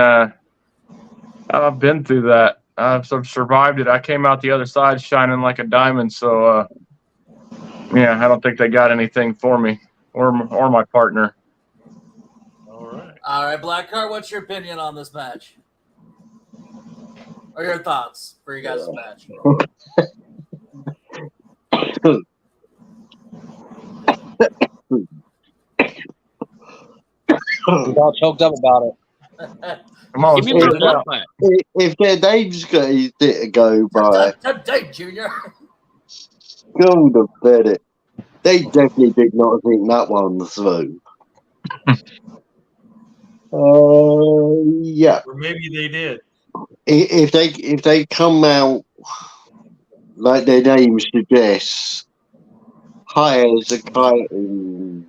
I've been through that. I've survived it. I came out the other side shining like a diamond. So, yeah, I don't think they got anything for me or my partner. All right, Blackheart, what's your opinion on this match? Or your thoughts for you guys' match? He's all choked up about it. Come on, Give me spit my it out. blood back. If their name's got to go by, Dave Jr. go to bed. They definitely did not think that one was through. Yeah. Or maybe they did. If they come out like their name suggests, high as a kite and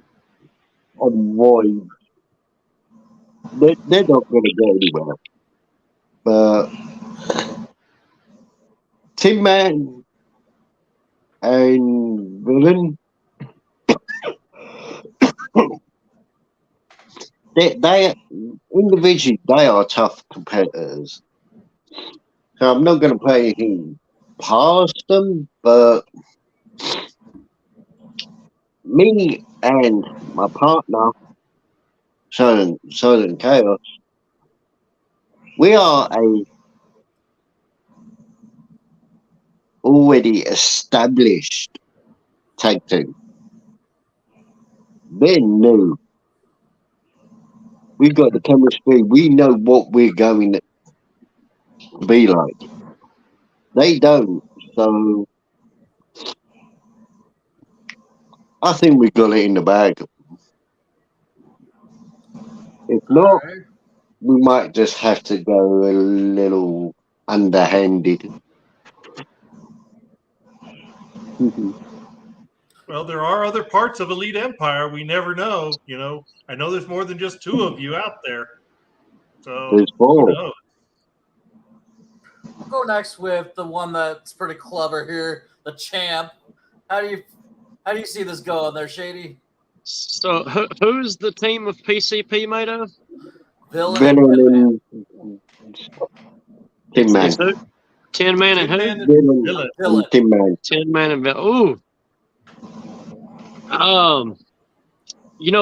on wide, they're not going to go anywhere. But Tin Man and Villain, they individually they are tough competitors. So I'm not going to play anything past them, but me and my partner, Southern Chaos, we are a already established tag team. They're new. We've got the chemistry. We know what we're going to be like. They don't. So I think we got it in the bag. If not, we might just have to go a little underhanded. Well, there are other parts of Elite Empire. We never know. I know there's more than just two of you out there. So There's four. who knows? We'll go next with the one that's pretty clever here, the Champ. How do you see this going there, Shady? So who's the team of PCP made of? Villain. Tin Man. Tin Man and who? Villain. Tin Man. Tin Man and Villain. Ooh.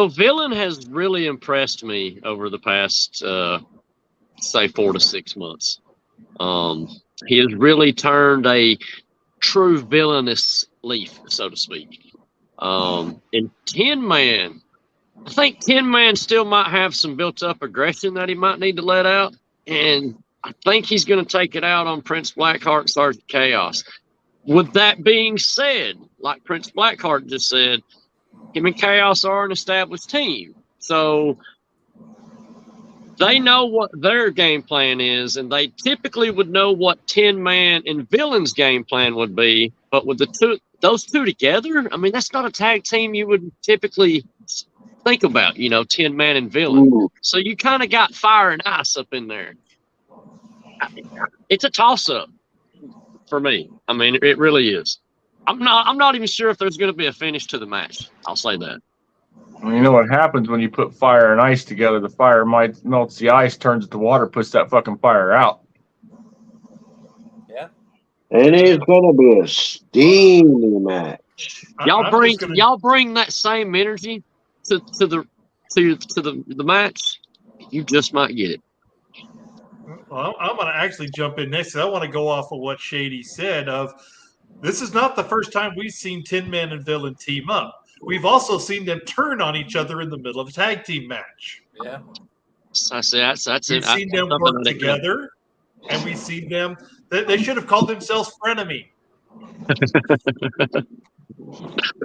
Villain has really impressed me over the past, say, 4 to 6 months. He has really turned a true villainous leaf, so to speak. And Tin Man, I think Tin Man still might have some built-up aggression that he might need to let out, and I think he's going to take it out on Prince Blackheart and Sergeant Chaos. With that being said, like Prince Blackheart just said, him and Chaos are an established team. So they know what their game plan is, and they typically would know what Tin Man and Villain's game plan would be. But with those two together, I mean, that's not a tag team you would typically think about, Tin Man and Villain. Ooh. So you kind of got fire and ice up in there. It's a toss-up for me. I mean, it really is. I'm not even sure if there's going to be a finish to the match. I'll say that. Well, you know what happens when you put fire and ice together? The fire melts the ice, turns it to water, puts that fucking fire out. Yeah. And it's gonna be a steamy match. Y'all bring that same energy to the match. You just might get it. Well, I'm going to actually jump in next. I want to go off of what Shady said. This is not the first time we've seen Tin Man and Villain team up. We've also seen them turn on each other in the middle of a tag team match. Yeah. So that's We've it. seen them work together, and we've seen them. They should have called themselves Frenemy.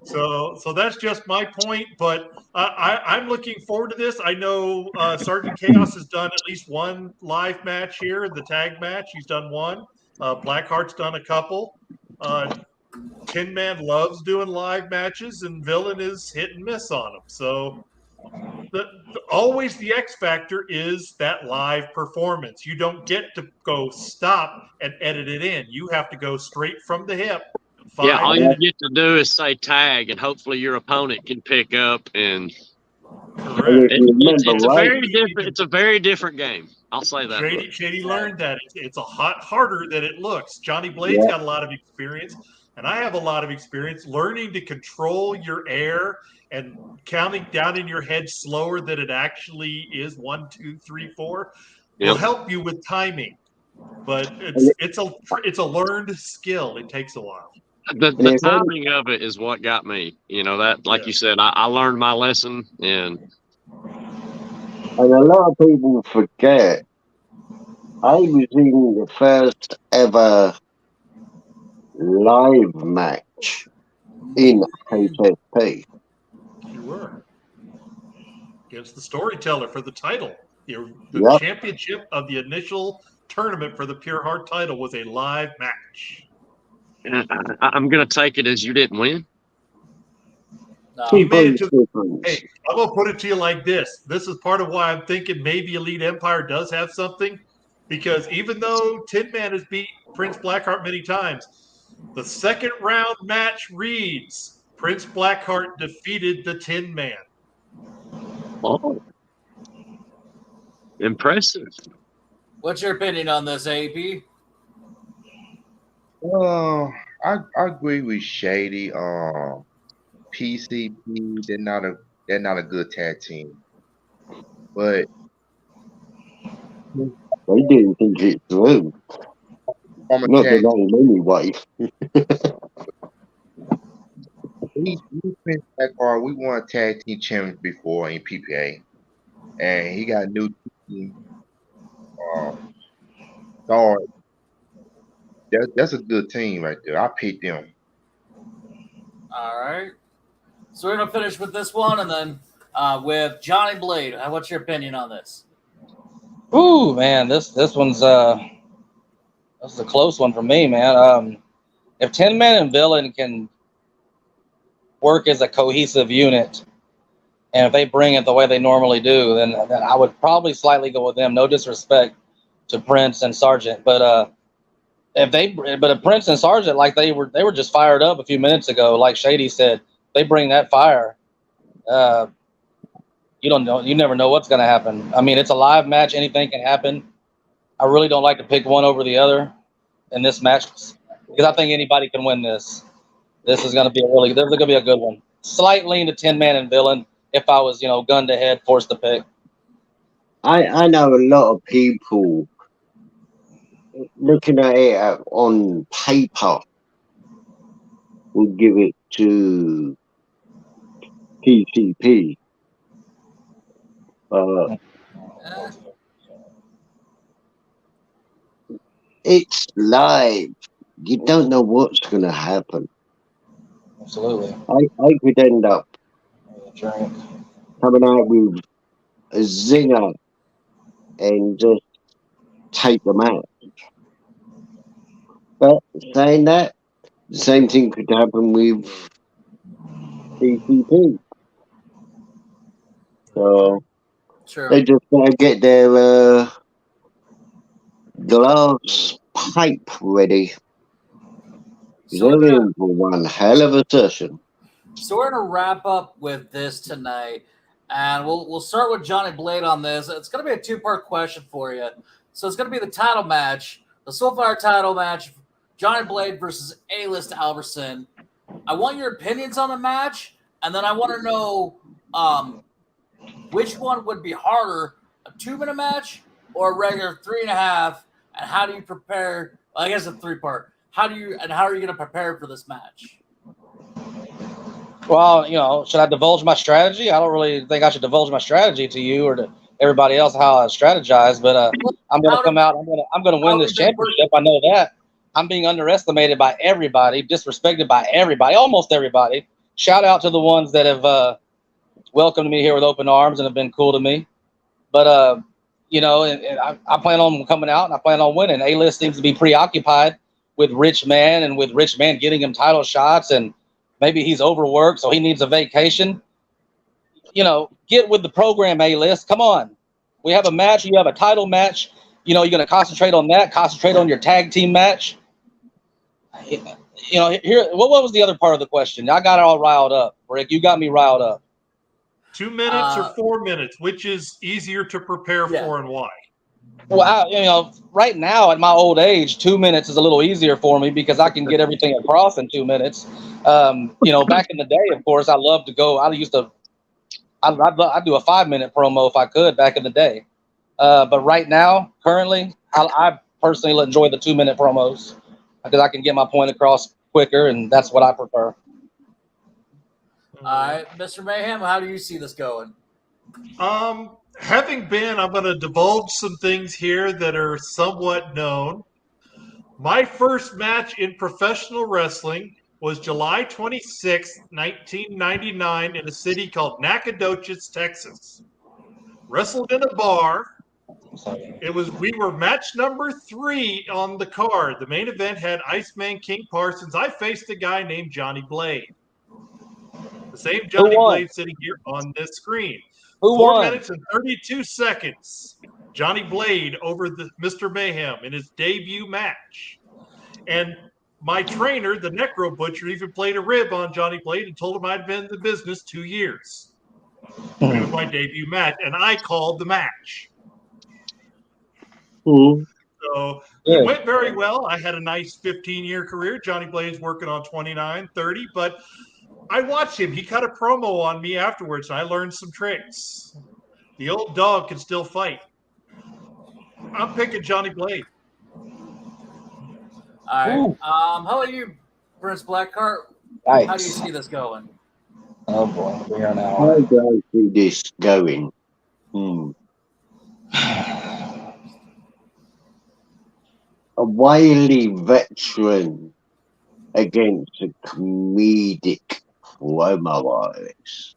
So that's just my point. But I'm looking forward to this. I know Sergeant Chaos has done at least one live match here, the tag match. He's done one. Blackheart's done a couple. Tin Man loves doing live matches, and Villain is hit and miss on them. So always the X factor is that live performance. You don't get to go stop and edit it in. You have to go straight from the hip. Yeah, all you get to do is say tag, and hopefully your opponent can pick up. And it's a very different game. I'll say that. Shady learned that it's a lot harder than it looks. Johnny Blade's got a lot of experience, and I have a lot of experience learning to control your air and counting down in your head slower than it actually is. 1, 2, 3, 4 will help you with timing, but it's a learned skill. It takes a while. The timing of it is what got me. You know, that, like you said, I learned my lesson. And a lot of people forget, I was in the first ever live match in HSP. You were. Against the Storyteller for the title. The championship of the initial tournament for the Pure Heart title was a live match. I'm going to take it as you didn't win. No. Hey, I'm going to put it to you like this. This is part of why I'm thinking maybe Elite Empire does have something. Because even though Tin Man has beat Prince Blackheart many times, the second round match reads Prince Blackheart defeated the Tin Man. Oh. Impressive. What's your opinion on this, AP? I agree with Shady. PCP, they're not a good tag team, but they didn't think it through. Not the name anyway. We won tag team champions before in PPA, and he got a new team. That's a good team right there. I picked them. All right. So we're gonna finish with this one, and then with Johnny Blade. What's your opinion on this? Ooh, man, this one's this is a close one for me, man. If Tin Man and Villain can work as a cohesive unit, and if they bring it the way they normally do, then I would probably slightly go with them. No disrespect to Prince and Sergeant, but if Prince and Sergeant, like they were just fired up a few minutes ago, like Shady said, they bring that fire. You don't know. You never know what's going to happen. I mean, it's a live match. Anything can happen. I really don't like to pick one over the other in this match because I think anybody can win this. This is going to be a good one. Slight lean to Tin Man and Villain. If I was, gun to head, forced to pick. I know a lot of people looking at it on paper would give it to PCP. It's live. You don't know what's going to happen. Absolutely. I could end up coming out with a zinger and just take them out. But saying that, the same thing could happen with PCP. So they just got to get their glass pipe ready. They're in for one hell of a session. So we're gonna wrap up with this tonight, and we'll start with Johnny Blade on this. It's gonna be a 2-part question for you. So it's gonna be the title match, the Soulfire title match, Johnny Blade versus A-List Alverson. I want your opinions on the match, and then I want to know which one would be harder, a 2-minute match or a regular 3.5? And how do you prepare? Well, I guess a 3-part. How are you going to prepare for this match? Well, should I divulge my strategy? I don't really think I should divulge my strategy to you or to everybody else how I strategize. But I'm going to come out. I'm going to win this championship. I know that. I'm being underestimated by everybody, disrespected by everybody, almost everybody. Shout out to the ones that have welcomed me here with open arms and have been cool to me. But and I plan on coming out and I plan on winning. A-List seems to be preoccupied with Rich Man and with Rich Man getting him title shots, and maybe he's overworked, so he needs a vacation. Get with the program, A-List. Come on. We have a match. You have a title match. You're going to concentrate on that. Concentrate on your tag team match. Here. What was the other part of the question? I got it all riled up. Rick, you got me riled up. 2 minutes or 4 minutes, which is easier to prepare for and why? Well, right now at my old age, 2 minutes is a little easier for me because I can get everything across in 2 minutes. Back in the day, of course, I loved to go. I'd do a 5-minute promo if I could back in the day. But right now, currently, I personally enjoy the 2-minute promos because I can get my point across quicker, and that's what I prefer. All right, Mr. Mayhem, how do you see this going? Having been, I'm going to divulge some things here that are somewhat known. My first match in professional wrestling was July 26, 1999 in a city called Nacogdoches, Texas. Wrestled in a bar. We were match number 3 on the card. The main event had Iceman King Parsons. I faced a guy named Johnny Blade. The same Johnny Blade sitting here on this screen. 4 minutes and 32 seconds. Johnny Blade over the Mr. Mayhem in his debut match. And my trainer, the Necro Butcher, even played a rib on Johnny Blade and told him I'd been in the business 2 years. It was my debut match, and I called the match. So it went very well. I had a nice 15-year career. Johnny Blade's working on 29, 30, but I watched him. He cut a promo on me afterwards, and I learned some tricks. The old dog can still fight. I'm picking Johnny Blade. All right. How about you, Prince Blackheart? Nice. How do you see this going? Oh boy, we are now. How do I see this going? A wily veteran against a comedic promo artist.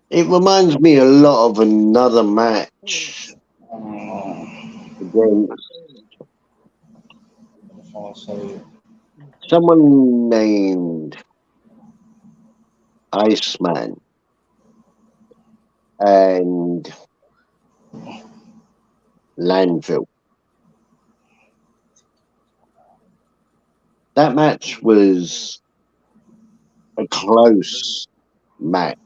It reminds me a lot of another match against someone named Iceman and Landfill. That match was a close match.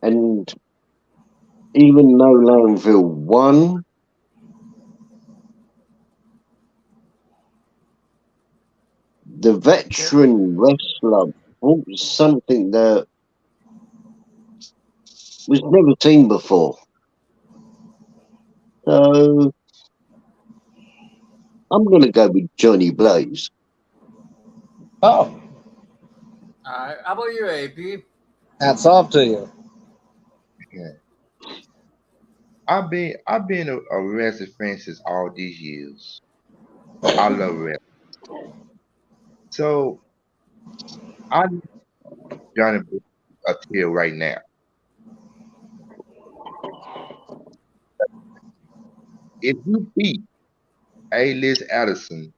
And even though Landfill won, the veteran wrestler brought something that was never seen before. So I'm going to go with Johnny Blaze. Oh. All right. How about you, AP? Hats off to you. Yeah. I've been a wrestling fan since all these years. I love wrestling. So I Johnny up here right now. If you beat A-List Addison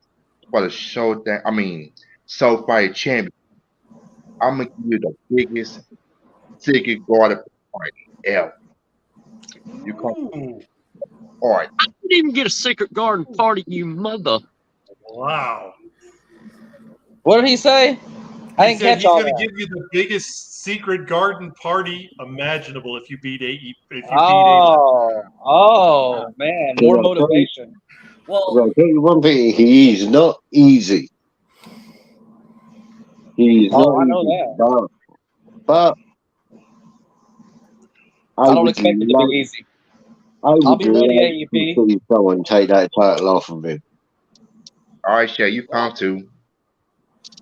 for the Soul Fight champion, I'm gonna give you the biggest ticket guard party ever. You come all right. I didn't even get a secret garden party, you mother. Wow. What did he say? I didn't catch all that. He's going to give you the biggest secret garden party imaginable if you beat Oh, man, more motivation. Well, I'll tell you one thing, he's not easy. He's Oh, not I know easy, that. but I don't would expect it to love, be easy. I I'll would be ready, like to AEP. see someone take that title off of him. All right, Shay, you come too.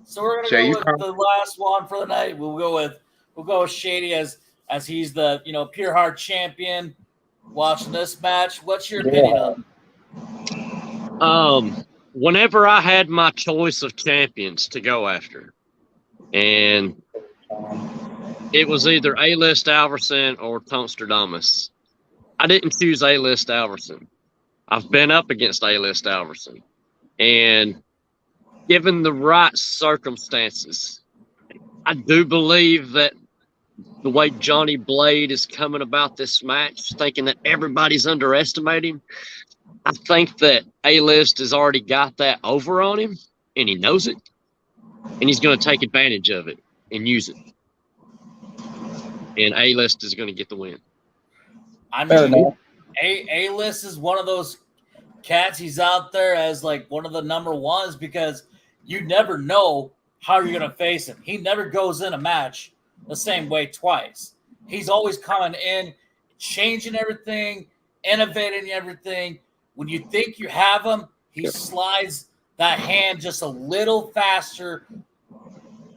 So we're gonna Shay, go you with come. the last one for the night. We'll go with Shady as he's the pure heart champion. Watching this match, what's your opinion on it? Whenever I had my choice of champions to go after, and it was either A-List Alverson or Tonstradamus, I didn't choose A-List Alverson. I've been up against A-List Alverson, and given the right circumstances, I do believe that the way Johnny Blade is coming about this match, thinking that everybody's underestimating, I think that A-List has already got that over on him, and he knows it, and he's going to take advantage of it and use it. And A-List is going to get the win. I Fair mean, enough. A-List is one of those cats. He's out there as like one of the number ones because you never know how you're going to face him. He never goes in a match the same way twice. He's always coming in, changing everything, innovating everything. When you think you have him, he slides that hand just a little faster,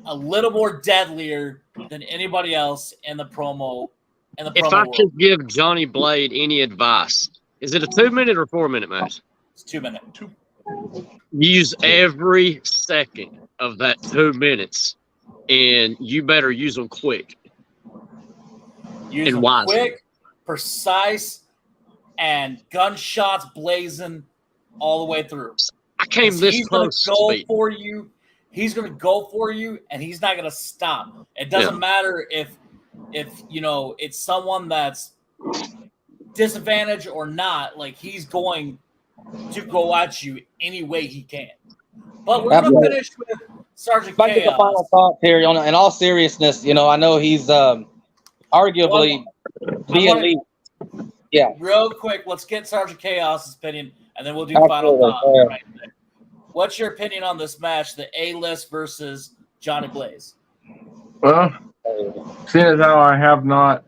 a little more deadlier than anybody else in the promo. If I could give Johnny Blade any advice, is it a 2-minute or 4-minute match? It's 2 minutes. Use every second of that 2 minutes, and you better use them quick. Use and them wisely. quick, precise, and gunshots blazing all the way through. I came this He's close to go beating. for you. He's going to go for you, and he's not going to stop. It doesn't matter if it's someone that's disadvantaged or not. Like, he's going to go at you any way he can. But we're going to finish with Sergeant If I get the Chaos. final thought, Terry, in all seriousness, I know he's arguably the elite. Yeah. Real quick, let's get Sergeant Chaos's opinion, and then we'll do Absolutely, final thought. yeah. Right there. What's your opinion on this match, the A-List versus Johnny Blaze? Well, seeing as how I have not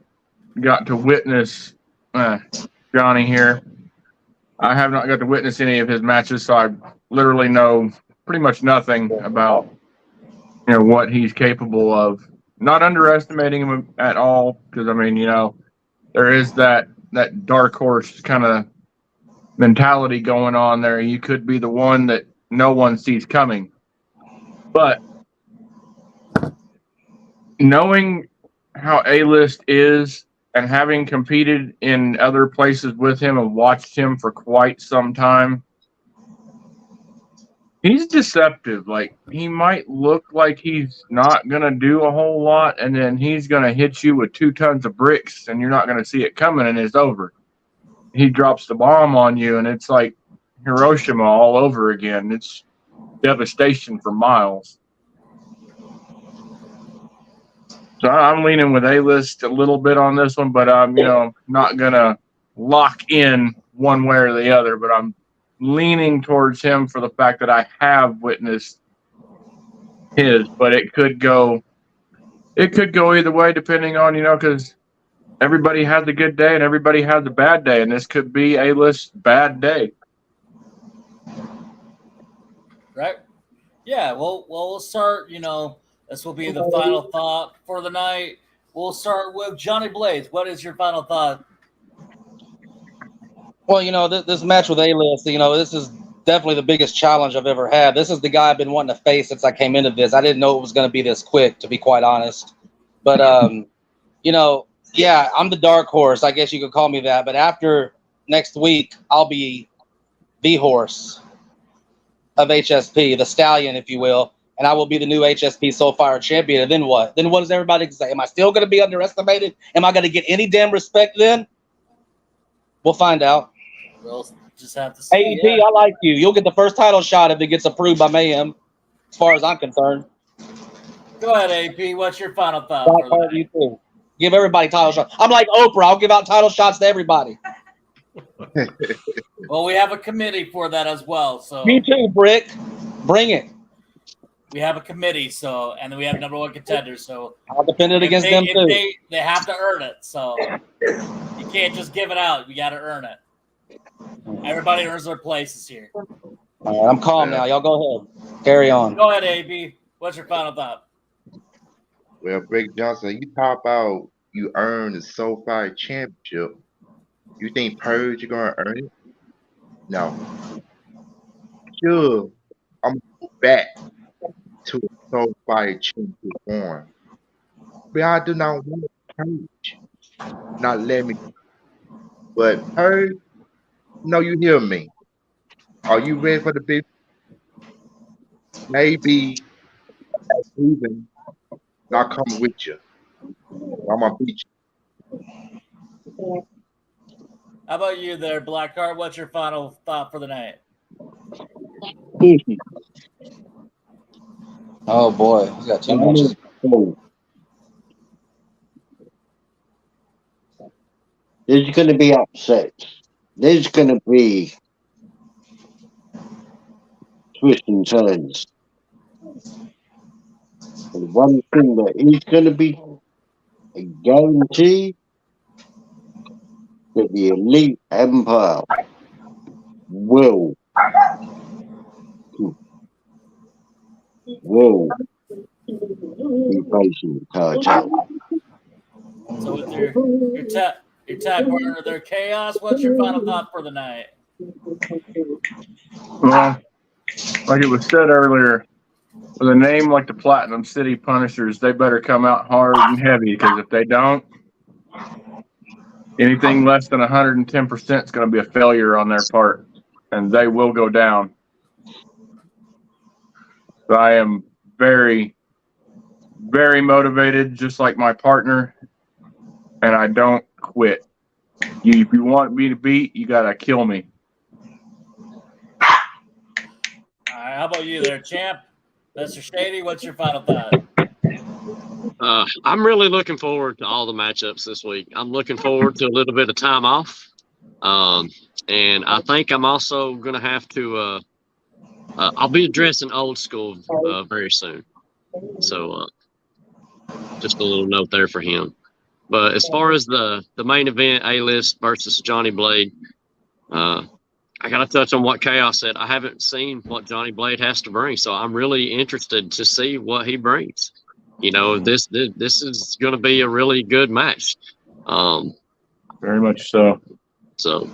got to witness Johnny here, I have not got to witness any of his matches, so I literally know pretty much nothing about what he's capable of. Not underestimating him at all, because there is that dark horse kind of mentality going on there. You could be the one that no one sees coming. But knowing how A-List is and having competed in other places with him and watched him for quite some time, he's deceptive. Like, he might look like he's not going to do a whole lot, and then he's going to hit you with 2 tons of bricks, and you're not going to see it coming, and it's over. He drops the bomb on you, and it's like Hiroshima all over again. It's devastation for miles. So I'm leaning with A-List a little bit on this one, but I'm, not going to lock in one way or the other, but I'm leaning towards him for the fact that I have witnessed his, but it could go either way depending on, because everybody has a good day and everybody has a bad day, and this could be A-List's bad day. Right? Yeah, well, we'll start, this will be the final thought for the night. We'll start with Johnny Blaze. What is your final thought? Well, this match with A-List, this is definitely the biggest challenge I've ever had. This is the guy I've been wanting to face since I came into this. I didn't know it was going to be this quick, to be quite honest. But, yeah, I'm the dark horse. I guess you could call me that. But after next week, I'll be the horse of HSP, the stallion, if you will. And I will be the new HSP Soulfire champion. And then what? Then what does everybody say? Am I still going to be underestimated? Am I going to get any damn respect then? We'll find out. We'll just have to see. AEP, I like you. You'll get the first title shot if it gets approved by Mayhem, as far as I'm concerned. Go ahead, AP. What's your final thought? You too. Give everybody title shots. I'm like Oprah. I'll give out title shots to everybody. Well, we have a committee for that as well. So Me too, Brick. Bring it. we have a committee, so and then we have number one contenders. So I'll defend it against them too. They have to earn it. So you can't just give it out. You got to earn it. Everybody earns their places here. All right, I'm calm now. Y'all go ahead. Carry on. Go ahead, AB. What's your final thought? Well, Rick Johnson, you talk about you earned the SoFi championship. You think Purge you're gonna earn it? No. Sure, I'm gonna go back to a SoFi championship form. But I do not want Purge. Not let me. But Purge, no, you hear me. Are you ready for the big? Maybe even I'll come with you. I'm gonna beat you. How about you there, Blackheart? What's your final thought for the night? Oh boy, we got too much. There's going to be upsets. There's going to be twists and turns. And one thing that is going to be a guarantee that the Elite Empire will be facing the cartel. So with your tag partner, their Chaos, what's your final thought for the night? Well, like it was said earlier, with a name like the Platinum City Punishers, they better come out hard and heavy, because if they don't, anything less than 110% is going to be a failure on their part, and they will go down. So I am very, very motivated, just like my partner, and I don't quit. If you want me to beat, you got to kill me. All right, how about you there, champ? Mr. Shady, what's your final thought? I'm really looking forward to all the matchups this week. I'm looking forward to a little bit of time off. And I think I'm also going to have to I'll be addressing Old School very soon. So just a little note there for him. But as far as the main event, A-List versus Johnny Blade, I got to touch on what Chaos said. I haven't seen what Johnny Blade has to bring, so I'm really interested to see what he brings. You know, this is going to be a really good match. Very much so. So,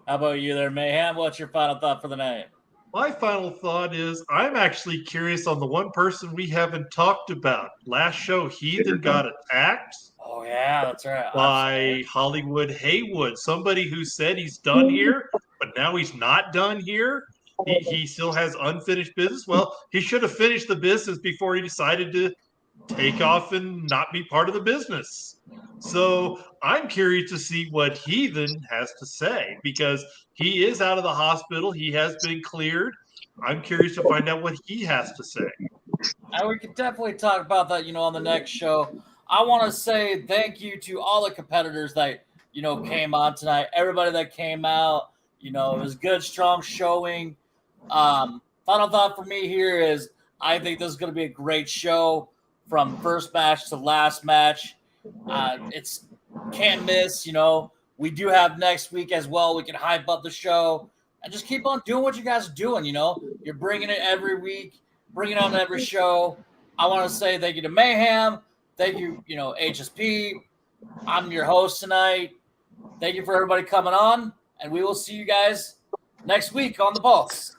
how about you there, Mayhem? What's your final thought for the night? My final thought is I'm actually curious on the one person we haven't talked about. Last show, Heathen got attacked. Oh, yeah, that's right. By Hollywood Haywood, somebody who said he's done here, but now he's not done here. He still has unfinished business. Well, he should have finished the business before he decided to take off and not be part of the business. So I'm curious to see what Heathen has to say, because he is out of the hospital. He has been cleared. I'm curious to find out what he has to say. And we can definitely talk about that, on the next show. I want to say thank you to all the competitors that, came on tonight. Everybody that came out, it was good, strong showing. Final thought for me here is I think this is going to be a great show from first match to last match. It's can't miss, We do have next week as well. We can hype up the show and just keep on doing what you guys are doing, You're bringing it every week, bringing it on every show. I want to say thank you to Mayhem. Thank you, HSP. I'm your host tonight. Thank you for everybody coming on, and we will see you guys next week on The Pulse.